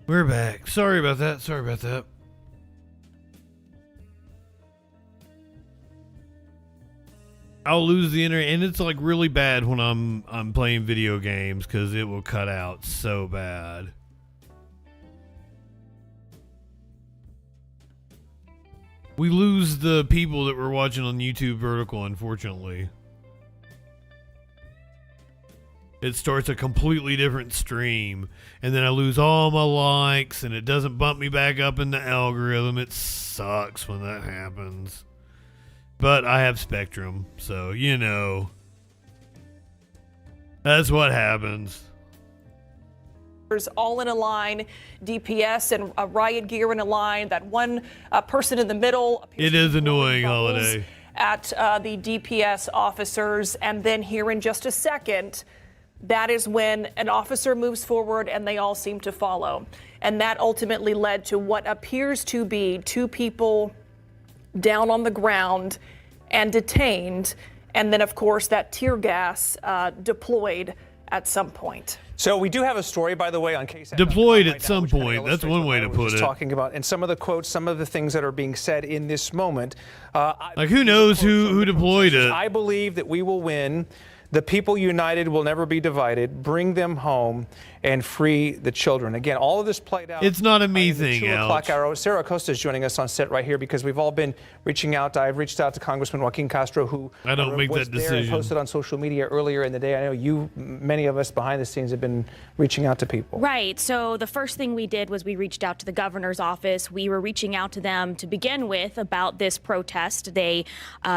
We're back. Sorry about that. Sorry about that. I'll lose the internet, and it's like really bad when I'm playing video games because it will cut out so bad. We lose the people that we're watching on YouTube vertical, unfortunately. It starts a completely different stream, and then I lose all my likes, and it doesn't bump me back up in the algorithm. It sucks when that happens. But I have Spectrum, so, you know. That's what happens. All in a line, DPS and riot gear in a line, that one person in the middle. It is annoying, Holiday. At the DPS officers, and then here in just a second, that is when an officer moves forward and they all seem to follow. And that ultimately led to what appears to be two people down on the ground and detained. And then, of course, that tear gas deployed at some point. So we do have a story, by the way, on case deployed at some point. That's one way to put it. Talking about, and some of the quotes, some of the things that are being said in this moment. Like, who knows who deployed it? I believe that we will win. The people united will never be divided. Bring them home and free the children. Again, all of this played out. It's not a me thing, 2 o'clock hour. Sarah Acosta is joining us on set right here because we've all been reaching out. I've reached out to Congressman Joaquin Castro, who I don't make was that there decision. and posted on social media earlier in the day. I know you, many of us behind the scenes, have been reaching out to people. Right. So the first thing we did was we reached out to the governor's office. We were reaching out to them to begin with about this protest. They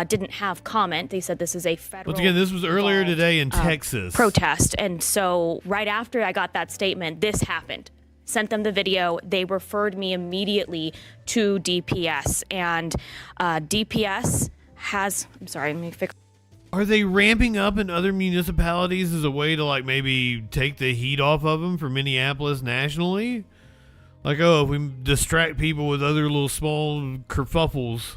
didn't have comment. They said this is a federal. Once again, this was earlier today in Texas. Protest. And so right after I got that statement, this happened. Sent them the video. They referred me immediately to DPS. And DPS has, I'm sorry, let me fix. Are they ramping up in other municipalities as a way to, like, maybe take the heat off of them for Minneapolis nationally? Like, oh, if we distract people with other little small kerfuffles,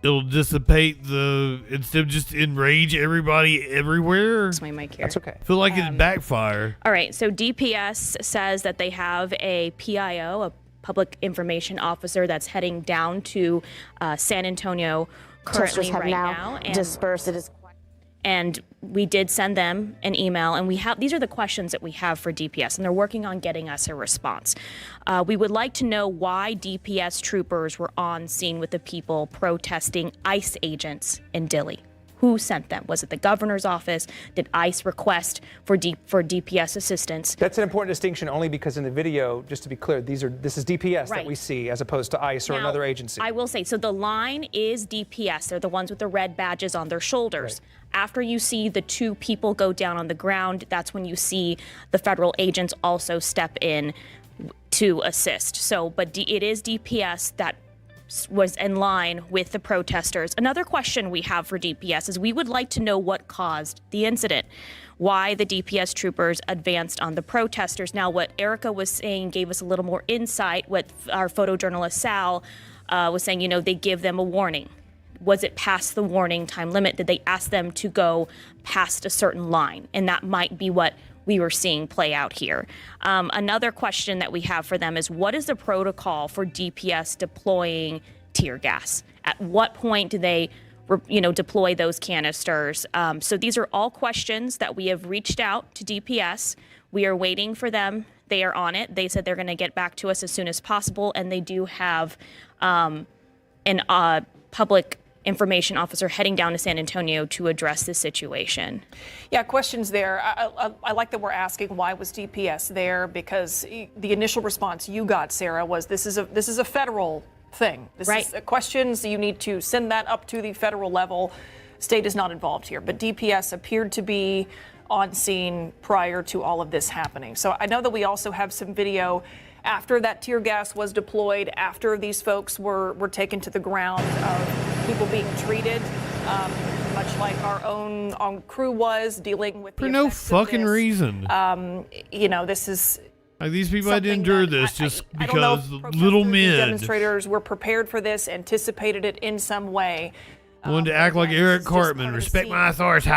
it'll dissipate instead of just enrage everybody everywhere. That's my mic here. That's okay. I feel like it'd backfire. All right, so DPS says that they have a PIO, a public information officer, that's heading down to San Antonio currently right now. And dispersed. It is. And we did send them an email, and these are the questions that we have for DPS, and they're working on getting us a response. We would like to know why DPS troopers were on scene with the people protesting ICE agents in Dilley. Who sent them? Was it the governor's office? Did ICE request for DPS assistance? That's an important distinction, only because in the video, just to be clear, this is DPS that we see as opposed to ICE or another agency. I will say, so the line is DPS. They're the ones with the red badges on their shoulders. Right. After you see the two people go down on the ground, that's when you see the federal agents also step in to assist. So, but it is DPS that was in line with the protesters. Another question we have for DPS is we would like to know what caused the incident, why the DPS troopers advanced on the protesters. Now, what Erika was saying gave us a little more insight. What our photojournalist Sal was saying, you know, they give them a warning. Was it past the warning time limit? Did they ask them to go past a certain line? And that might be what we were seeing play out here. Another question that we have for them is, what is the protocol for DPS deploying tear gas? At what point do they, deploy those canisters? So these are all questions that we have reached out to DPS. We are waiting for them. They are on it. They said they're going to get back to us as soon as possible, and they do have an public information officer heading down to San Antonio to address this situation. Yeah, questions there. I like that we're asking why was DPS there, because the initial response you got, Sarah, was this is a federal thing. This is questions. You need to send that up to the federal level. State is not involved here, but DPS appeared to be on scene prior to all of this happening. So I know that we also have some video after that tear gas was deployed, after these folks were taken to the ground, of people being treated, much like our own crew was, dealing with for no fucking reason. This is like, these people had to endure this just because little men. Demonstrators were prepared for this, anticipated it in some way. Wanted to act like Eric Cartman, respect my authority.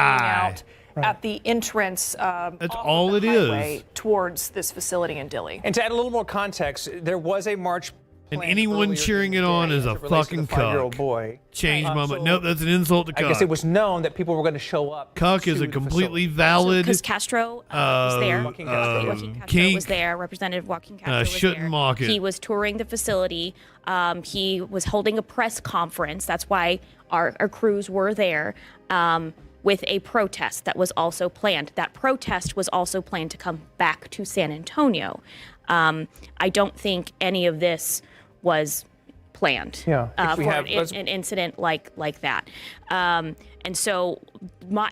at the entrance. That's off all of the it is. highway towards this facility in Dilley. And to add a little more context, there was a march. And planned anyone earlier cheering in it the on day is a as it relates to the fucking five-year-old cuck. boy. Change moment. So Nope, that's an insult to I cuck. guess it was known that people were going to show up. Cuck is to a the completely facility. valid. Because Castro was there. Joaquin Castro. Joaquin Castro kink. was there. Representative Joaquin Castro was Shouldn't there. mock it. He was touring the facility. He was holding a press conference. That's why our crews were there with a protest that was also planned. That protest was also planned to come back to San Antonio. I don't think any of this was planned Yeah, if we for have- an incident like that. And so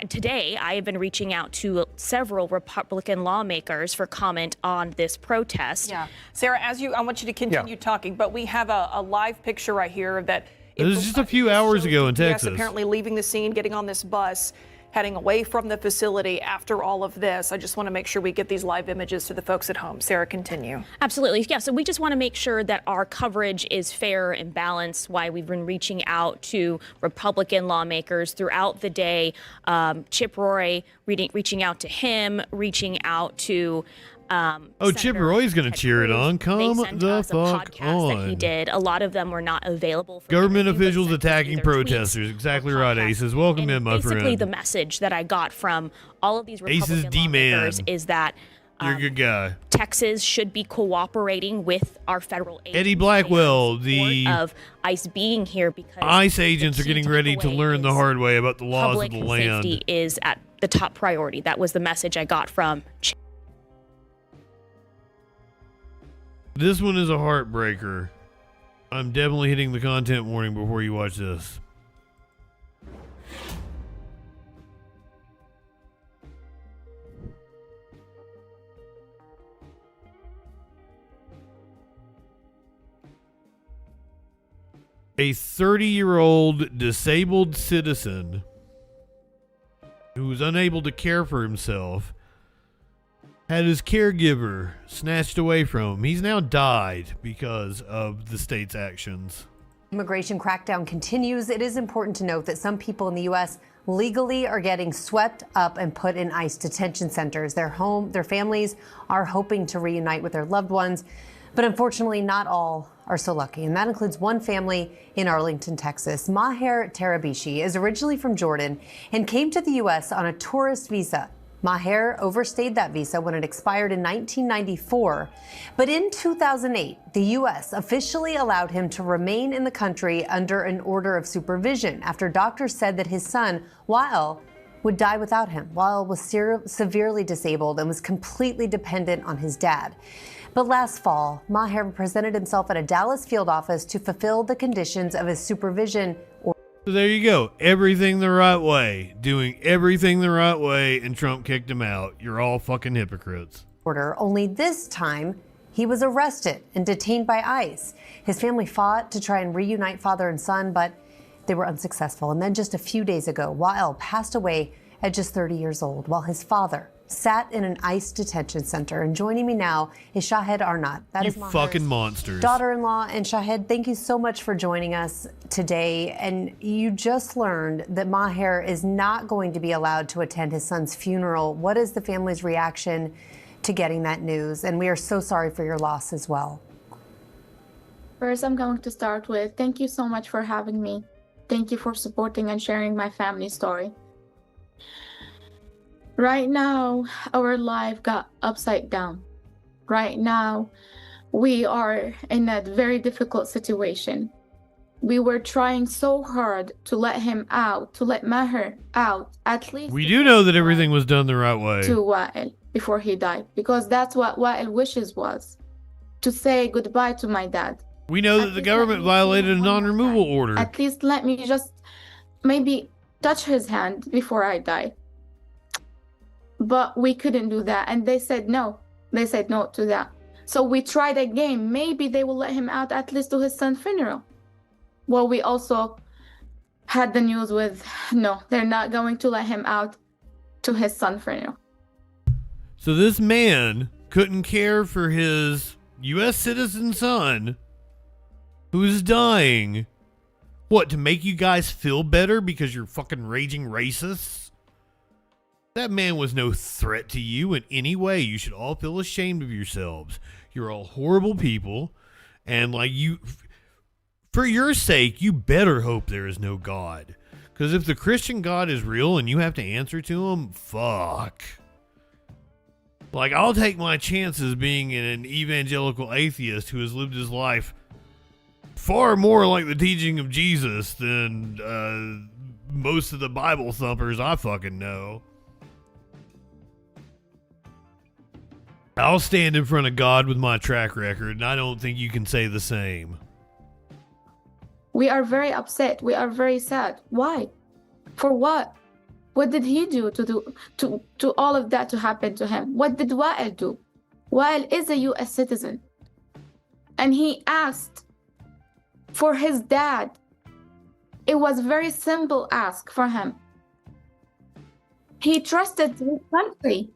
today I have been reaching out to several Republican lawmakers for comment on this protest. Yeah, Sarah, I want you to continue talking, but we have a live picture right here that. This is just a few hours ago in Texas. Apparently leaving the scene, getting on this bus, heading away from the facility after all of this. I just want to make sure we get these live images to the folks at home. Sarah, continue. Absolutely. Yeah. So we just want to make sure that our coverage is fair and balanced. Why we've been reaching out to Republican lawmakers throughout the day. Chip Roy, reaching out to him, reaching out to. Chip Roy's going to cheer it on. They Come sent the us a fuck podcast that he on. did. A lot of them were not available for Government interview, but officials sent us attacking either protesters. tweets Exactly or right, podcasts. Aces. Welcome And in, my basically, friend. the message that I got from all of these Aces Republican D-man. lawmakers is that You're a good guy. Texas should be cooperating with our federal agents. Eddie Blackwell, in the support of ICE being here because ICE the agents are key getting ready to takeaway learn the is hard way about the laws of public the land. safety is at the top priority. That was the message I got from. This one is a heartbreaker. I'm definitely hitting the content warning before you watch this. A 30-year-old disabled citizen who was unable to care for himself had his caregiver snatched away from him. He's now died because of the state's actions. Immigration crackdown continues. It is important to note that some people in the U.S. legally are getting swept up and put in ICE detention centers. Their families are hoping to reunite with their loved ones, but unfortunately not all are so lucky. And that includes one family in Arlington, Texas. Maher Tarabishi is originally from Jordan and came to the U.S. on a tourist visa. Maher overstayed that visa when it expired in 1994. But in 2008, the U.S. officially allowed him to remain in the country under an order of supervision after doctors said that his son, Wael, would die without him. Wael was severely disabled and was completely dependent on his dad. But last fall, Maher presented himself at a Dallas field office to fulfill the conditions of his supervision order. So there you go. Everything the right way. Doing everything the right way, and Trump kicked him out. You're all fucking hypocrites. Only this time, he was arrested and detained by ICE. His family fought to try and reunite father and son, but they were unsuccessful. And then just a few days ago, Wael passed away at just 30 years old, while his father sat in an ICE detention center. And joining me now is Shahed Arnott. That You is Maher's fucking monsters. daughter-in-law. And Shahed, thank you so much for joining us today. And you just learned that Maher is not going to be allowed to attend his son's funeral. What is the family's reaction to getting that news? And we are so sorry for your loss as well. First, I'm going to start with thank you so much for having me. Thank you for supporting and sharing my family story. Right now, our life got upside down. Right now, we are in a very difficult situation. We were trying so hard to let him out, to let Maher out, at least. We do know that everything was done the right way. To Wael before he died, because that's what Wael wishes was, to say goodbye to my dad. We know that the government violated a non-removal order. At least let me just maybe touch his hand before I die. But we couldn't do that. And they said no. They said no to that. So we tried again. Maybe they will let him out at least to his son's funeral. Well, we also had the news with, no, they're not going to let him out to his son's funeral. So this man couldn't care for his U.S. citizen son who's dying. What, to make you guys feel better because you're fucking raging racists? That man was no threat to you in any way. You should all feel ashamed of yourselves. You're all horrible people. And like for your sake, you better hope there is no God. Because if the Christian God is real and you have to answer to him, fuck. Like, I'll take my chances being an evangelical atheist who has lived his life far more like the teaching of Jesus than most of the Bible thumpers I fucking know. I'll stand in front of God with my track record, and I don't think you can say the same. We are very upset. We are very sad. Why? For what? What did he do to all of that to happen to him? What did Wael do? Wael is a U.S. citizen. And he asked for his dad. It was a very simple ask for him. He trusted his country.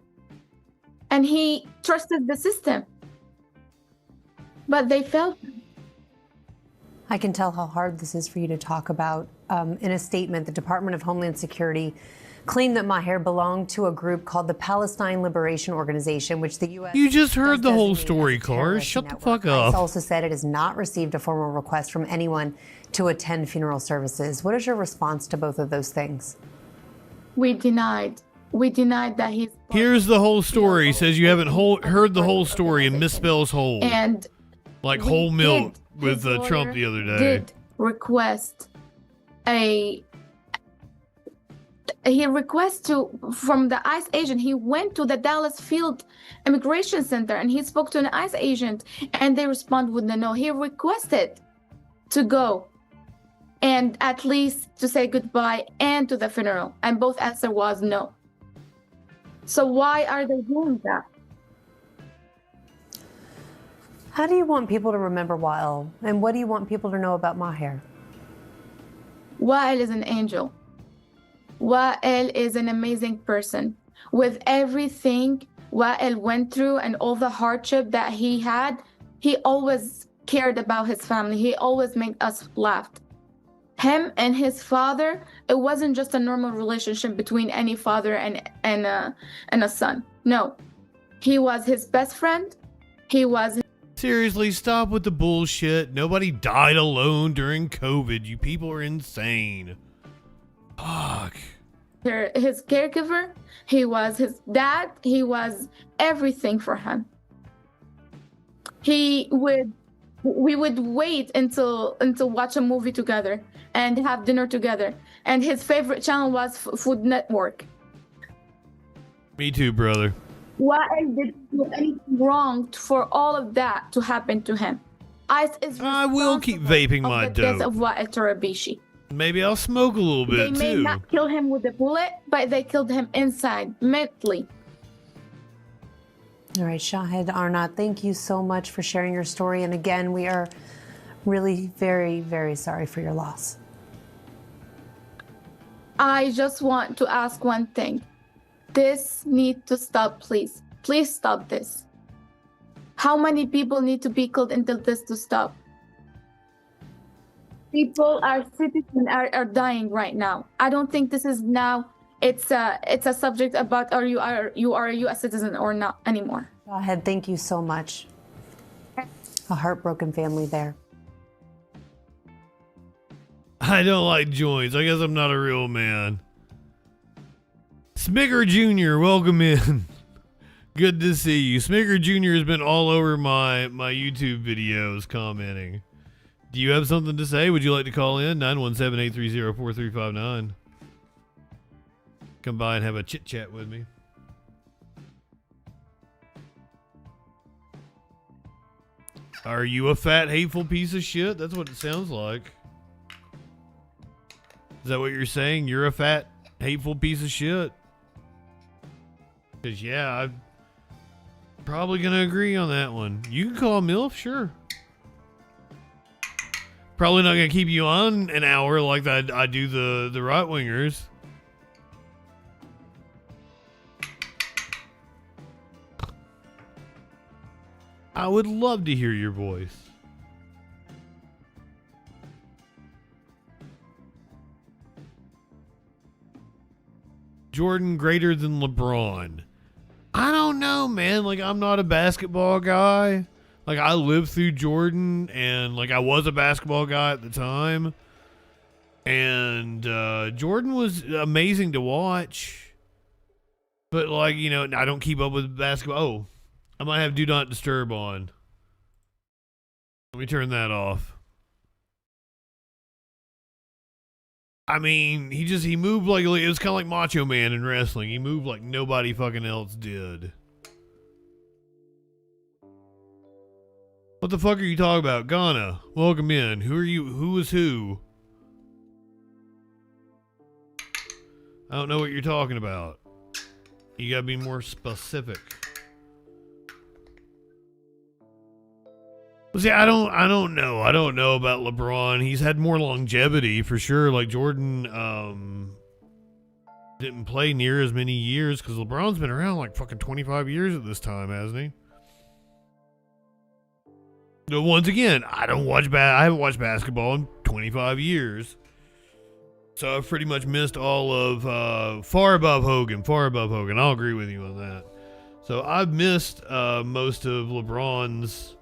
And he trusted the system. But they failed him. I can tell how hard this is for you to talk about. In a statement, the Department of Homeland Security claimed that Maher belonged to a group called the Palestine Liberation Organization, which the U.S. You just heard the whole designated story, as a Cars. terrorist Shut the network. fuck up. ICE also said it has not received a formal request from anyone to attend funeral services. What is your response to both of those things? We denied that he's... Here's the whole story. Says you haven't heard the whole story and misspells whole. And like we whole milk did. with His Trump lawyer the other day. Did request from the ICE agent. He went to the Dallas Field Immigration Center and he spoke to an ICE agent and they responded with a no. He requested to go and at least to say goodbye and to the funeral, and both answer was no. So why are they doing that? How do you want people to remember Wael? And what do you want people to know about Maher? Wael is an angel. Wael is an amazing person. With everything Wael went through and all the hardship that he had, he always cared about his family. He always made us laugh. Him and his father, it wasn't just a normal relationship between any father and a son. No, he was his best friend. He was... Seriously, stop with the bullshit. Nobody died alone during COVID. You people are insane. Fuck. his caregiver. He was his dad. He was everything for him. We would wait until watch a movie together and have dinner together. And his favorite channel was Food Network. Me too, brother. Why did he do anything wrong for all of that to happen to him? ICE is I will keep vaping my the death dope. of Wael Tarabishi. Maybe I'll smoke a little They bit may too. not kill him with a bullet, but they killed him inside, mentally. All right, Shahid Arnott, thank you so much for sharing your story. And again, we are really very, very sorry for your loss. I just want to ask one thing. This needs to stop, please. Please stop this. How many people need to be killed until this to stop? People, our citizens are dying right now. I don't think this is now. It's a subject about are you a U.S. citizen or not anymore. Shahid, thank you so much. A heartbroken family there. I don't like joints. I guess I'm not a real man. Smigger Jr., welcome in. Good to see you. Smigger Jr. has been all over my YouTube videos commenting. Do you have something to say? Would you like to call in? 917-830-4359. Come by and have a chit chat with me. Are you a fat, hateful piece of shit? That's what it sounds like. Is that what you're saying? You're a fat, hateful piece of shit? Because, yeah, I'm probably going to agree on that one. You can call MILF, sure. Probably not going to keep you on an hour like I do the right-wingers. I would love to hear your voice. Jordan greater than LeBron? I don't know, man. Like, I'm not a basketball guy. Like, I lived through Jordan, and, like, I was a basketball guy at the time. And Jordan was amazing to watch. But, like, you know, I don't keep up with basketball. Oh, I might have Do Not Disturb on. Let me turn that off. I mean, he moved like, it was kind of like Macho Man in wrestling. He moved like nobody fucking else did. What the fuck are you talking about? Ghana, welcome in. Who are you? Who is who? I don't know what you're talking about. You gotta be more specific. Well, see, I don't know. I don't know about LeBron. He's had more longevity for sure. Like Jordan didn't play near as many years because LeBron's been around like fucking 25 years at this time, hasn't he? But once again, I haven't watched basketball in 25 years. So I've pretty much missed all of far above Hogan. I'll agree with you on that. So I've missed most of LeBron's.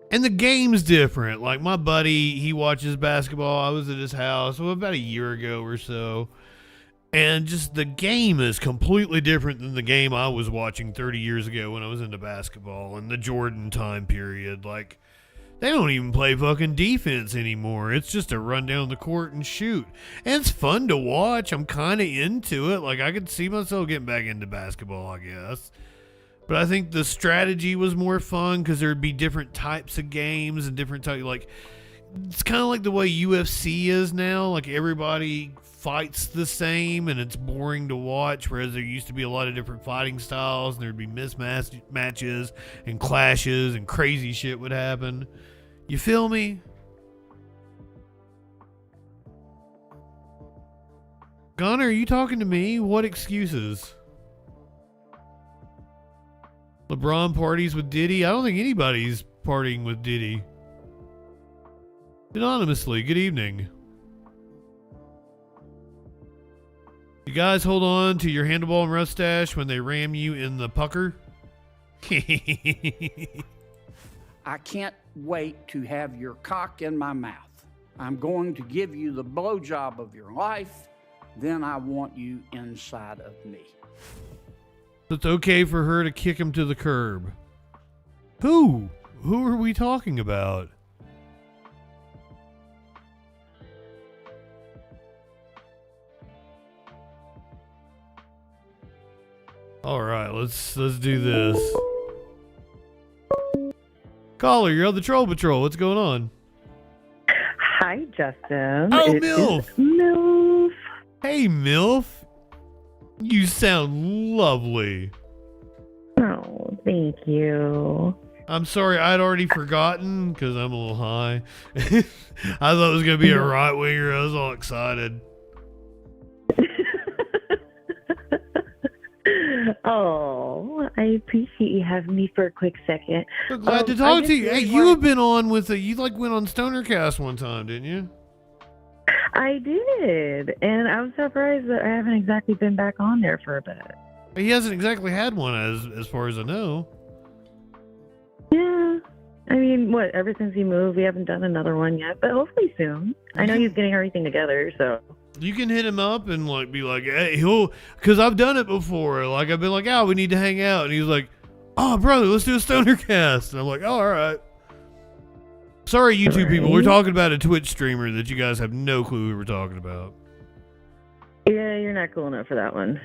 And the game's different. Like my buddy, he watches basketball. I was at his house about a year ago or so. And just the game is completely different than the game I was watching 30 years ago when I was into basketball in the Jordan time period. Like, they don't even play fucking defense anymore. It's just a run down the court and shoot. And it's fun to watch. I'm kind of into it. Like, I could see myself getting back into basketball, I guess. But I think the strategy was more fun because there'd be different types of games and different types. Like, it's kind of like the way UFC is now. Like, everybody fights the same and it's boring to watch. Whereas there used to be a lot of different fighting styles and there'd be mismatches and clashes and crazy shit would happen. You feel me? Gunnar, are you talking to me? What excuses? LeBron parties with Diddy? I don't think anybody's partying with Diddy. Anonymously, good evening. You guys hold on to your handlebar mustache when they ram you in the pucker? I can't wait to have your cock in my mouth. I'm going to give you the blowjob of your life. Then I want you inside of me. It's okay for her to kick him to the curb. Who? Who are we talking about? All right, let's do this. Caller, you're on the Troll Patrol. What's going on? Hi, Justin. Oh, MILF. MILF. Hey, MILF. You sound lovely. Oh, thank you. I'm sorry, I'd already forgotten because I'm a little high. I thought it was going to be a right winger. I was all excited. Oh, I appreciate you having me for a quick second. I'm glad to talk to you. Hey, you have been on with you like went on Stonercast one time, didn't you? I did, and I'm surprised that I haven't exactly been back on there for a bit. He hasn't exactly had one as far as I know. Yeah. I mean, ever since he moved, we haven't done another one yet, but hopefully soon. I know he's getting everything together, so. You can hit him up and like be like, hey, because I've done it before. Like I've been like, we need to hang out, and he's like, oh, brother, let's do a Stonercast. And I'm like, oh, all right. Sorry, YouTube people. We're talking about a Twitch streamer that you guys have no clue who we're talking about. Yeah, you're not cool enough for that one.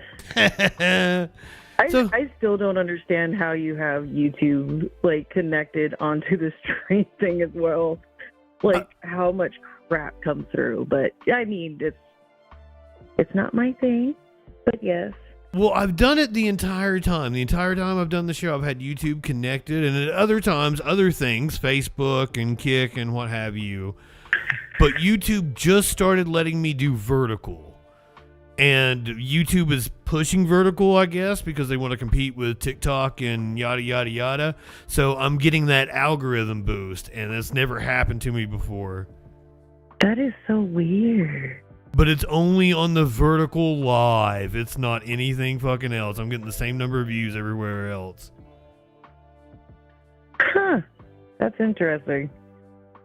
I still don't understand how you have YouTube like connected onto the stream thing as well. Like how much crap comes through. But I mean, it's not my thing. But yes. Well, I've done it the entire time. The entire time I've done the show, I've had YouTube connected, and at other times, other things, Facebook and Kick and what have you. But YouTube just started letting me do vertical. And YouTube is pushing vertical, I guess, because they want to compete with TikTok and yada, yada, yada. So I'm getting that algorithm boost, and that's never happened to me before. That is so weird. But it's only on the vertical live. It's not anything fucking else. I'm getting the same number of views everywhere else. Huh. That's interesting.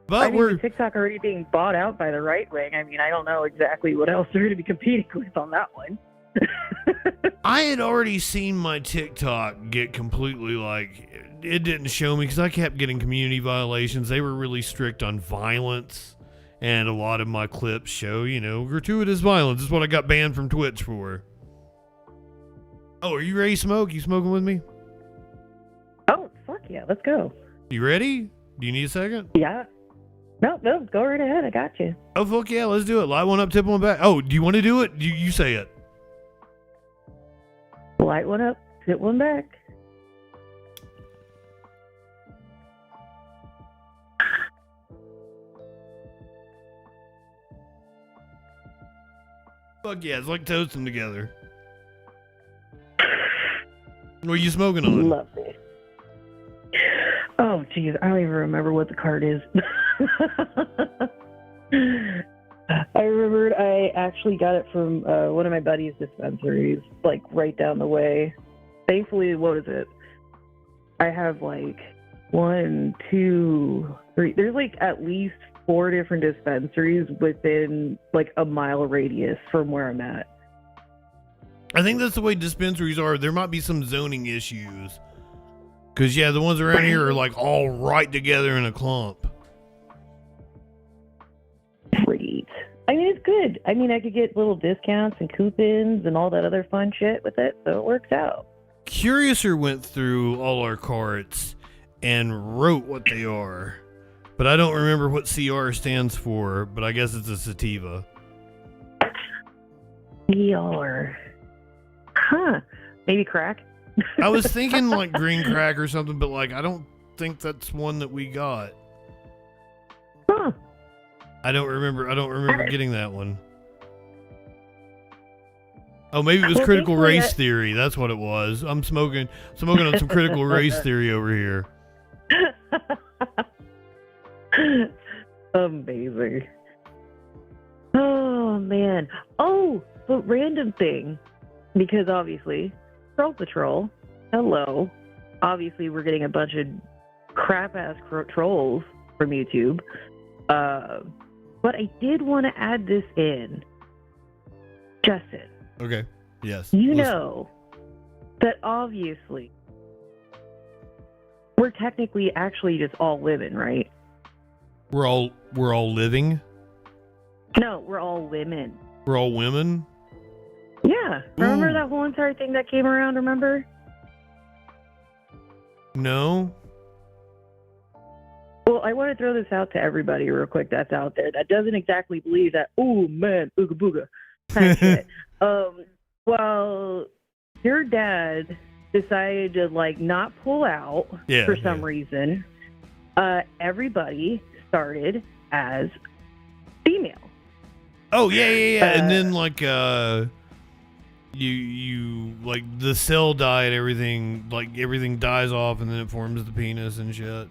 But with TikTok already being bought out by the right wing, I mean, I don't know exactly what else they're going to be competing with on that one. I had already seen my TikTok get completely it didn't show me because I kept getting community violations. They were really strict on violence. And a lot of my clips show, gratuitous violence. This is what I got banned from Twitch for. Oh, are you ready to smoke? You smoking with me? Oh, fuck yeah. Let's go. You ready? Do you need a second? Yeah. No, go right ahead. I got you. Oh, fuck yeah. Let's do it. Light one up, tip one back. Oh, do you want to do it? You say it. Light one up, tip one back. Fuck yeah, it's like toasting together. What are you smoking on? Lovely. Oh, geez, I don't even remember what the card is. I remembered I actually got it from one of my buddy's dispensaries, right down the way. Thankfully, what is it? I have 1, 2, 3. There's at least 4 different dispensaries within a mile radius from where I'm at. I think that's the way dispensaries are. There might be some zoning issues. Because, the ones around here are all right together in a clump. Great. I mean, it's good. I mean, I could get little discounts and coupons and all that other fun shit with it, so it works out. Curiouser went through all our carts and wrote what they are. But I don't remember what CR stands for, but I guess it's a sativa. CR. Huh. Maybe crack? I was thinking green crack or something, but I don't think that's one that we got. Huh. I don't remember getting that one. Oh, maybe it was critical race theory. That's what it was. I'm smoking on some critical race theory over here. Amazing. Oh, man. Oh, but random thing. Because obviously, Troll Patrol, hello. Obviously, we're getting a bunch of crap-ass trolls from YouTube. But I did want to add this in. Justin. Okay. Yes. You know that obviously we're technically actually just all living, right? We're all living? No, we're all women. We're all women? Yeah. Remember Ooh. that whole entire thing that came around, remember? No. Well, I want to throw this out to everybody real quick that's out there that doesn't exactly believe that, oh, man, ooga booga kind of shit. Well, your dad decided to, not pull out for some reason. Everybody started as female. Oh, yeah. And then, you the cell die and everything, everything dies off and then it forms the penis and shit.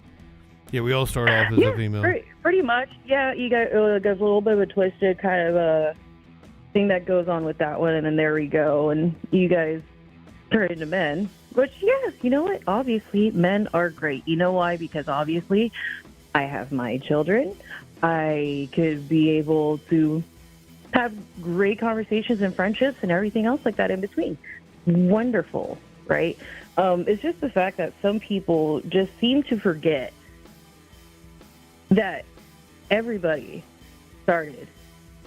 Yeah, we all start off as a female. Pretty much. Yeah, you got there's a little bit of a twisted kind of thing that goes on with that one, and then there we go, and you guys turn into men. Which, yeah, you know what? Obviously, men are great. You know why? Because obviously, I have my children. I could be able to have great conversations and friendships and everything else like that in between. Wonderful, right? It's just the fact that some people just seem to forget that everybody started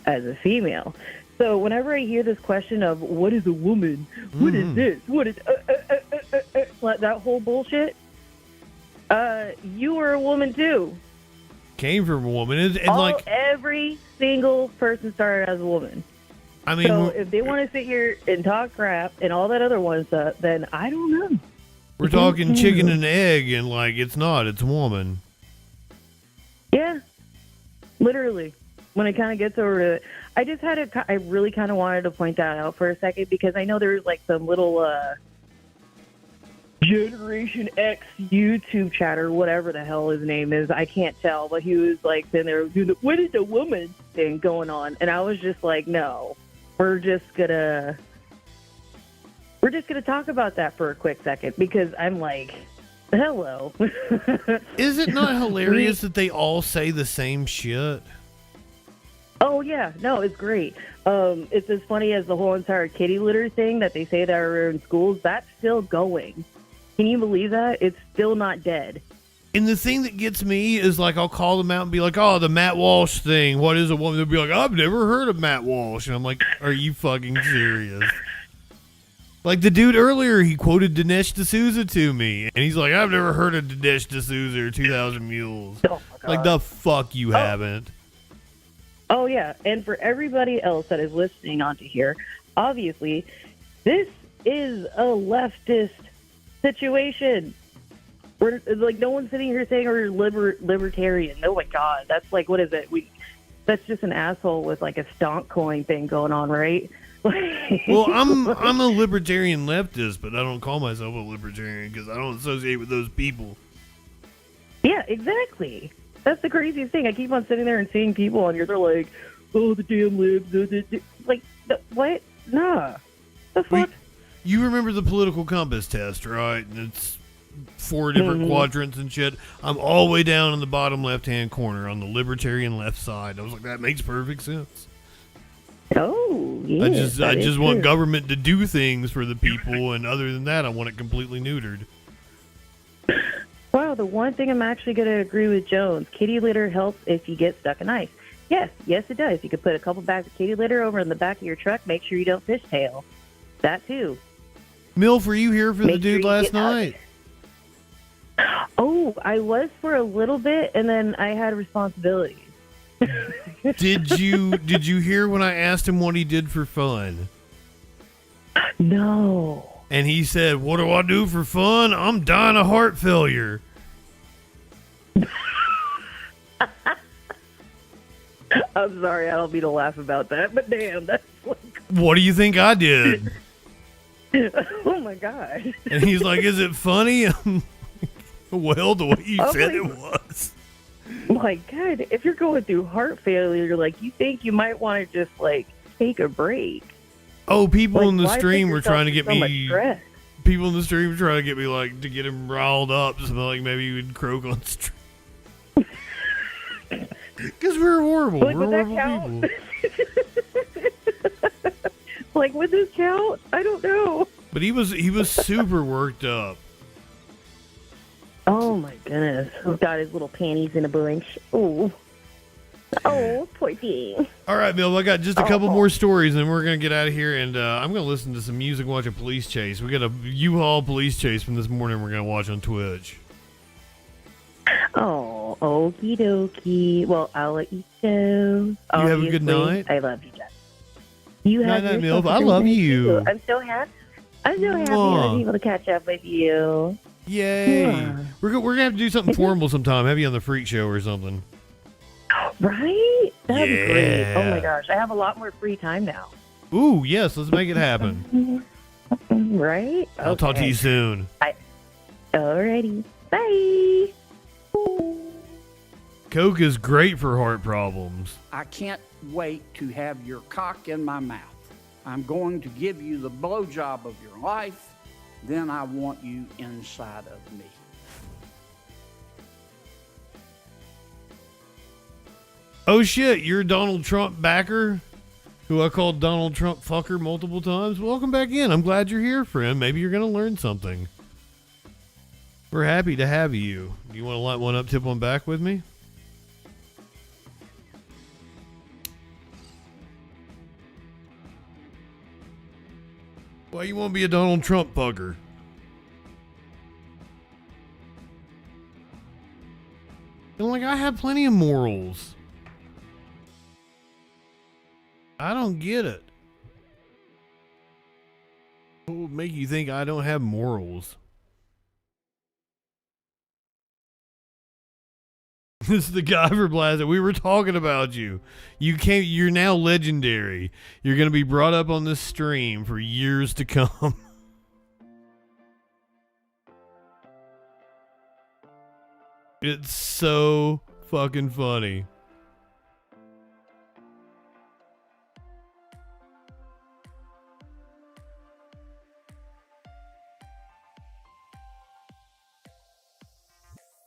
as a female. So whenever I hear this question of what is a woman, what is this, what is that whole bullshit, you were a woman too. Came from a woman. And every single person started as a woman. I mean, so if they want to sit here and talk crap and all that other one stuff, then I don't know. We're talking chicken and egg, and it's a woman. Yeah, literally. When it kind of gets over to it, I really kind of wanted to point that out for a second because I know there's some little Generation X YouTube chatter, whatever the hell his name is, I can't tell, but he was like sitting there doing the "what is a woman" thing going on, and I was just like, no, we're just gonna talk about that for a quick second, because I'm like, hello. Is it not hilarious that they all say the same shit? Oh yeah, no, it's great. It's as funny as the whole entire kitty litter thing that they say that are in schools. That's still going. Can you believe that? It's still not dead. And the thing that gets me is, like, I'll call them out and be like, oh, the Matt Walsh thing. What is a woman? They'll be like, I've never heard of Matt Walsh. And I'm like, are you fucking serious? Like, the dude earlier, he quoted Dinesh D'Souza to me. And he's like, I've never heard of Dinesh D'Souza or 2,000 Mules. Oh my God. Like, the fuck you haven't. Oh, yeah. And for everybody else that is listening onto here, obviously, this is a leftist situation. We're like, no one's sitting here saying we're libertarian. Oh, my God. That's like, what is it? That's just an asshole with like a stonk coin thing going on, right? Well, I'm a libertarian leftist, but I don't call myself a libertarian because I don't associate with those people. Yeah, exactly. That's the craziest thing. I keep on sitting there and seeing people on here. They're like, oh, the damn libs. Like, what? Nah. The fuck? You remember the political compass test, right? And it's 4 different quadrants and shit. I'm all the way down in the bottom left-hand corner on the libertarian left side. I was like, that makes perfect sense. Oh, yeah. I just want government to do things for the people, and other than that, I want it completely neutered. Wow, the one thing I'm actually going to agree with Jones, kitty litter helps if you get stuck in ice. Yes, it does. You could put a couple bags of kitty litter over in the back of your truck. Make sure you don't fishtail. That too. Milf, were you here for the dude last night? Oh, I was for a little bit, and then I had responsibilities. Did you hear when I asked him what he did for fun? No. And he said, what do I do for fun? I'm dying of heart failure. I'm sorry, I don't mean to laugh about that, but damn, that's like... What do you think I did? Oh my God. And he's like, is it funny? Well, the way you said it was. My God, if you're going through heart failure, like, you think you might want to just, like, take a break. Oh, people like, in the stream were trying to get me... People in the stream were trying to get me, like, to get him riled up, so like maybe he would croak on stream. Because we're horrible. Like, we're would horrible that count? Like, would this count? I don't know. But he was super worked up. Oh my goodness. He's got his little panties in a bunch. Oh, poor thing. All right, Bill, I got just a couple more stories, and we're going to get out of here, and I'm going to listen to some music and watch a police chase. We got a U-Haul police chase from this morning we're going to watch on Twitch. Oh, okie dokie. Well, I'll let you go. You have a good night. I love you, Jeff. You have night, Milf. I love you. I'm so happy. I was able to catch up with you. Yay. Yeah. We're going to have to do something formal sometime. Have you on the Freak Show or something. Right? That'd be great. Oh my gosh. I have a lot more free time now. Ooh, yes. Let's make it happen. Right? I'll talk to you soon. Alrighty. Bye. Coke is great for heart problems. I can't wait to have your cock in my mouth. I'm going to give you the blowjob of your life. Then I want you inside of me. Oh shit, you're a Donald Trump backer? Who I called Donald Trump fucker multiple times? Welcome back in. I'm glad you're here, friend. Maybe you're going to learn something. We're happy to have you. You want to light one up, tip one back with me? Why you want to be a Donald Trump fucker? And like, I have plenty of morals. I don't get it. What would make you think I don't have morals? This is the guy for Blast. We were talking about you. You're now legendary. You're going to be brought up on this stream for years to come. It's so fucking funny.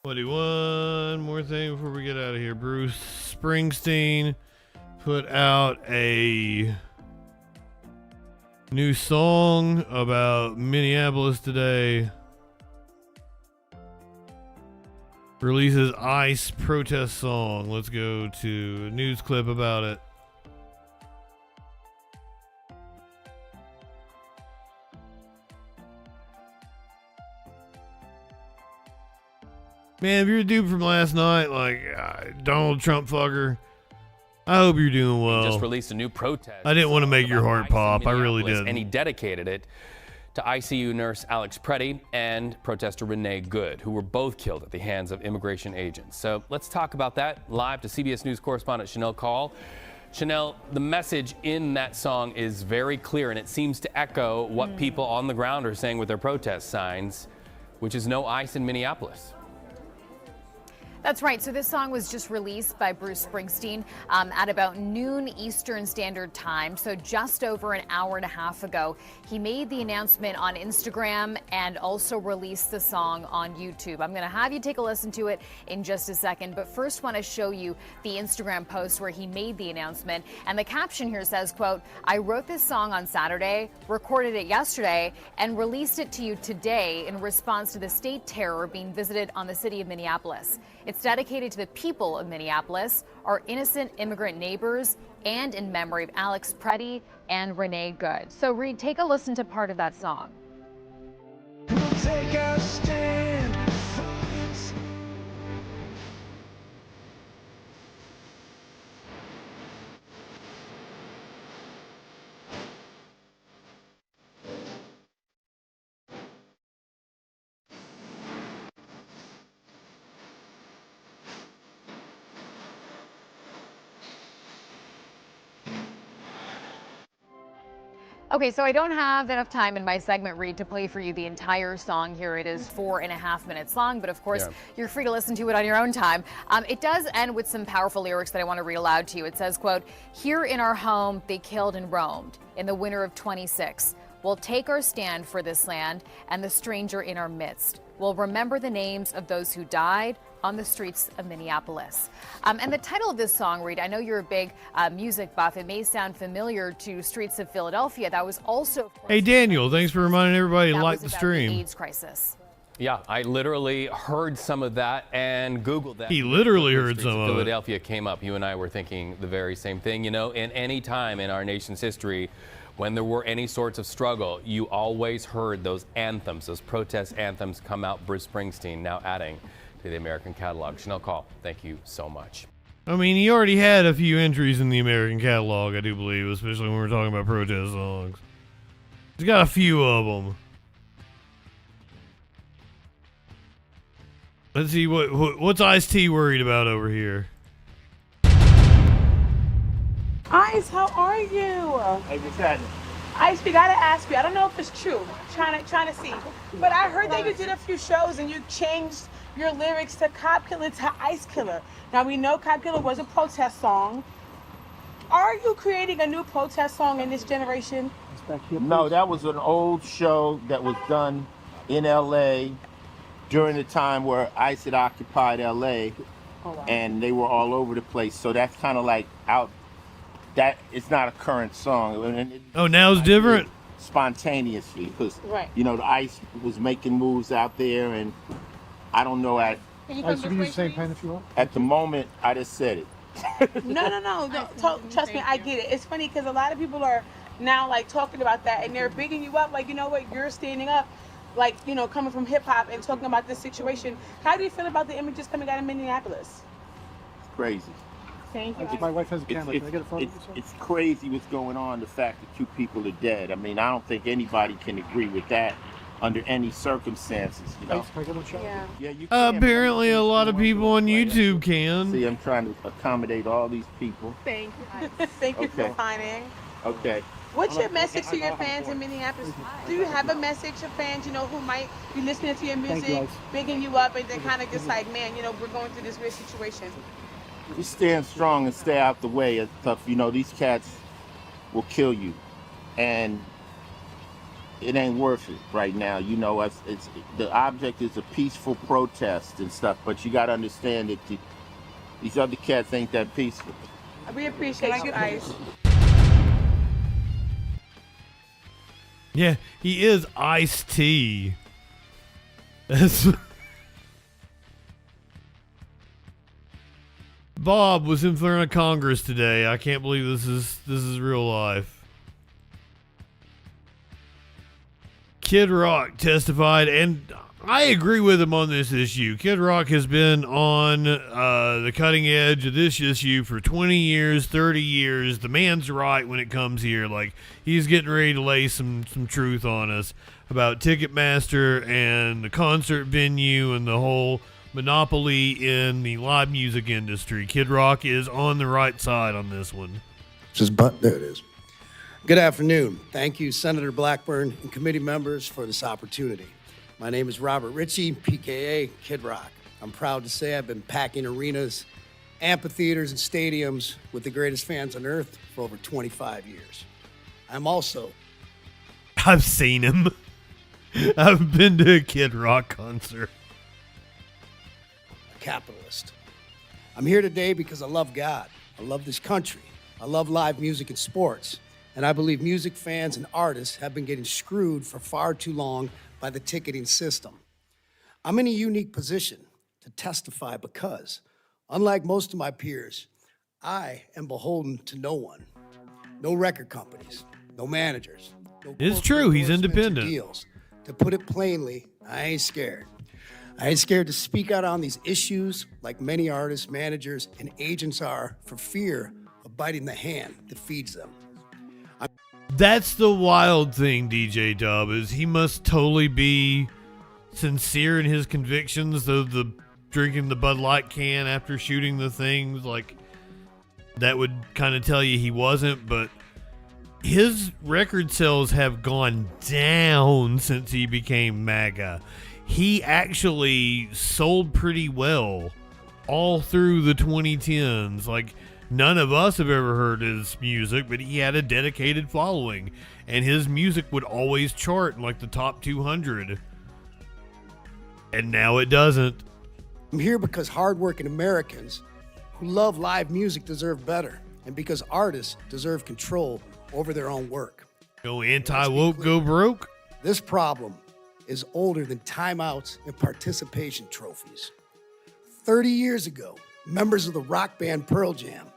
What do one more thing before we get out of here? Bruce Springsteen put out a new song about Minneapolis today. Releases ICE protest song. Let's go to a news clip about it. Man, if you're a dude from last night, like Donald Trump fucker, I hope you're doing well. He just released a new protest. I didn't want to make your heart pop. I really didn't. And he dedicated it to ICU nurse Alex Preddy and protester Renee Good, who were both killed at the hands of immigration agents. So let's talk about that. Live to CBS News correspondent Chanel Call. Chanel, the message in that song is very clear, and it seems to echo what people on the ground are saying with their protest signs, which is no ICE in Minneapolis. That's right. So this song was just released by Bruce Springsteen at about noon Eastern Standard Time. So just over an hour and a half ago, he made the announcement on Instagram and also released the song on YouTube. I'm going to have you take a listen to it in just a second. But first, want to show you the Instagram post where he made the announcement. And the caption here says, quote, "I wrote this song on Saturday, recorded it yesterday, and released it to you today in response to the state terror being visited on the city of Minneapolis. It's dedicated to the people of Minneapolis, our innocent immigrant neighbors, and in memory of Alex Preddy and Renee Good." So Reed, take a listen to part of that song. Take a stand. Okay, so I don't have enough time in my segment, Reed, to play for you the entire song here. It is 4.5 minutes long, but of course, you're free to listen to it on your own time. It does end with some powerful lyrics that I want to read aloud to you. It says, quote, "Here in our home, they killed and roamed in the winter of 26. We'll take our stand for this land and the stranger in our midst. We'll remember the names of those who died on the streets of Minneapolis." And the title of this song, Reed, I know you're a big music buff. It may sound familiar to Streets of Philadelphia. That was also... Hey, Daniel, thanks for reminding everybody to that like was the about stream. The AIDS crisis. Yeah, I literally heard some of that and Googled that. He literally heard some of it. Philadelphia came up. You and I were thinking the very same thing. You know, in any time in our nation's history, when there were any sorts of struggle, you always heard those anthems, those protest anthems come out. Bruce Springsteen now adding to the American catalog. Chanel Call, thank you so much. I mean, he already had a few entries in the American catalog, I do believe, especially when we're talking about protest songs. He's got a few of them. Let's see, what's Ice-T worried about over here? Ice, how are you? Hey, what's happening? Ice, we gotta ask you. I don't know if it's true. Trying to see. But I heard that you did a few shows and you changed your lyrics to Cop Killer to Ice Killer. Now we know Cop Killer was a protest song. Are you creating a new protest song in this generation? No, that was an old show that was done in LA during the time where ICE had occupied LA. Oh, wow. And they were all over the place. So that's kind of like out. That it's not a current song. Oh, now it's different? Spontaneously, because right. You know the ICE was making moves out there, and I don't know at. Can you use the same pen if you want? At the moment, I just said it. No. Trust me, I get it. It's funny because a lot of people are now like talking about that, and they're bigging you up. Like, you know what? You're standing up, like, you know, coming from hip hop and talking about this situation. How do you feel about the images coming out of Minneapolis? It's crazy. Thank you. My wife has a camera. Can I get a photo? It's crazy what's going on. The fact that 2 people are dead. I mean, I don't think anybody can agree with that under any circumstances. You know. Can I get one shot? Yeah. You can, apparently, a lot of people on YouTube can. See, I'm trying to accommodate all these people. Thank you. Thank you for finding. Okay. What's your message to your fans in Minneapolis? Do you have a message to fans, you know, who might be listening to your music, bigging you up, and they're kind of just like, man, you know, we're going through this weird situation? Just stand strong and stay out the way. It's tough. You know, these cats will kill you. And it ain't worth it right now. You know, it's the object is a peaceful protest and stuff, but you got to understand that these other cats ain't that peaceful. We appreciate you guys. Yeah, he is Ice-T. That's... Bob was in front of Congress today. I can't believe this is real life. Kid Rock testified, and I agree with him on this issue. Kid Rock has been on the cutting edge of this issue for 20 years, 30 years. The man's right when it comes here. Like, he's getting ready to lay some truth on us about Ticketmaster and the concert venue and the whole monopoly in the live music industry. Kid Rock is on the right side on this one. There it is. Good afternoon. Thank you, Senator Blackburn and committee members, for this opportunity. My name is Robert Ritchie, PKA Kid Rock. I'm proud to say I've been packing arenas, amphitheaters, and stadiums with the greatest fans on earth for over 25 years. I've seen him. I've been to a Kid Rock concert. A capitalist. I'm here today because I love God. I love this country. I love live music and sports. And I believe music fans and artists have been getting screwed for far too long by the ticketing system. I'm in a unique position to testify because, unlike most of my peers, I am beholden to no one. No record companies, no managers. No it's true, he's independent. Deals. To put it plainly, I ain't scared. I ain't scared to speak out on these issues like many artists, managers, and agents are for fear of biting the hand that feeds them. That's the wild thing, DJ Dub, is he must totally be sincere in his convictions, though the drinking the Bud Light can after shooting the things, like, that would kind of tell you he wasn't, but his record sales have gone down since he became MAGA. He actually sold pretty well all through the 2010s, like, none of us have ever heard his music, but he had a dedicated following, and his music would always chart in like the top 200. And now it doesn't. I'm here because hardworking Americans who love live music deserve better, and because artists deserve control over their own work. Go anti-woke, go broke? This problem is older than timeouts and participation trophies. 30 years ago, members of the rock band Pearl Jam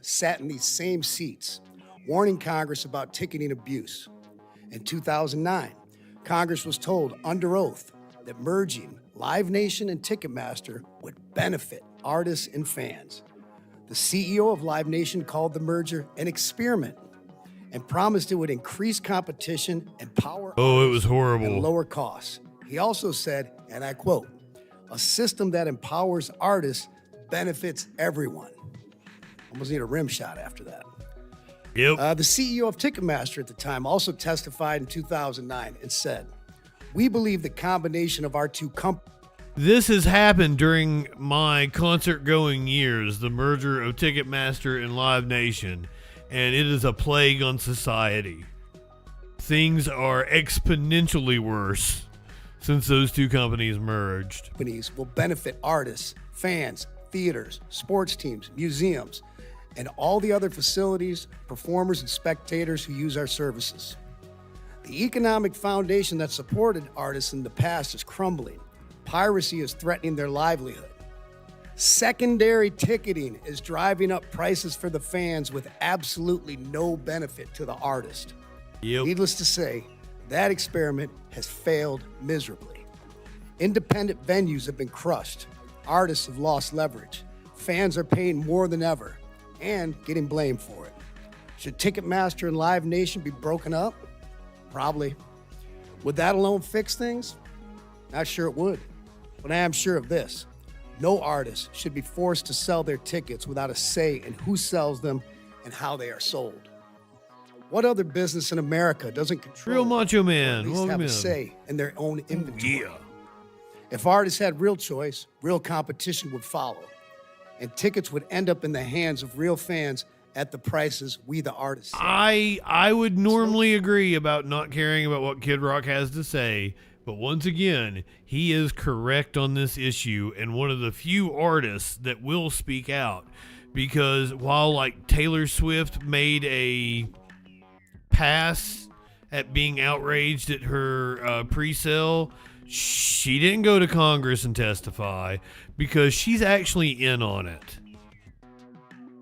sat in these same seats, warning Congress about ticketing abuse. In 2009, Congress was told under oath that merging Live Nation and Ticketmaster would benefit artists and fans. The CEO of Live Nation called the merger an experiment and promised it would increase competition, empower it was horrible, and lower costs. He also said, and I quote, "A system that empowers artists benefits everyone." Almost need a rim shot after that. Yep. The CEO of Ticketmaster at the time also testified in 2009 and said, "We believe the combination of our two companies." This has happened during my concert-going years, the merger of Ticketmaster and Live Nation, and it is a plague on society. Things are exponentially worse since those two companies merged. Companies will benefit artists, fans, theaters, sports teams, museums, and all the other facilities, performers, and spectators who use our services. The economic foundation that supported artists in the past is crumbling. Piracy is threatening their livelihood. Secondary ticketing is driving up prices for the fans with absolutely no benefit to the artist. Yep. Needless to say, that experiment has failed miserably. Independent venues have been crushed. Artists have lost leverage. Fans are paying more than ever and getting blamed for it. Should Ticketmaster and Live Nation be broken up? Probably. Would that alone fix things? Not sure it would. But I am sure of this. No artist should be forced to sell their tickets without a say in who sells them and how they are sold. What other business in America doesn't control Real Macho or at Man. least Welcome have a in. say in their own inventory? Yeah. If artists had real choice, real competition would follow, and tickets would end up in the hands of real fans at the prices we, the artists, set. I would normally agree about not caring about what Kid Rock has to say, but once again, he is correct on this issue and one of the few artists that will speak out. Because while like Taylor Swift made a pass at being outraged at her pre-sale, she didn't go to Congress and testify because she's actually in on it.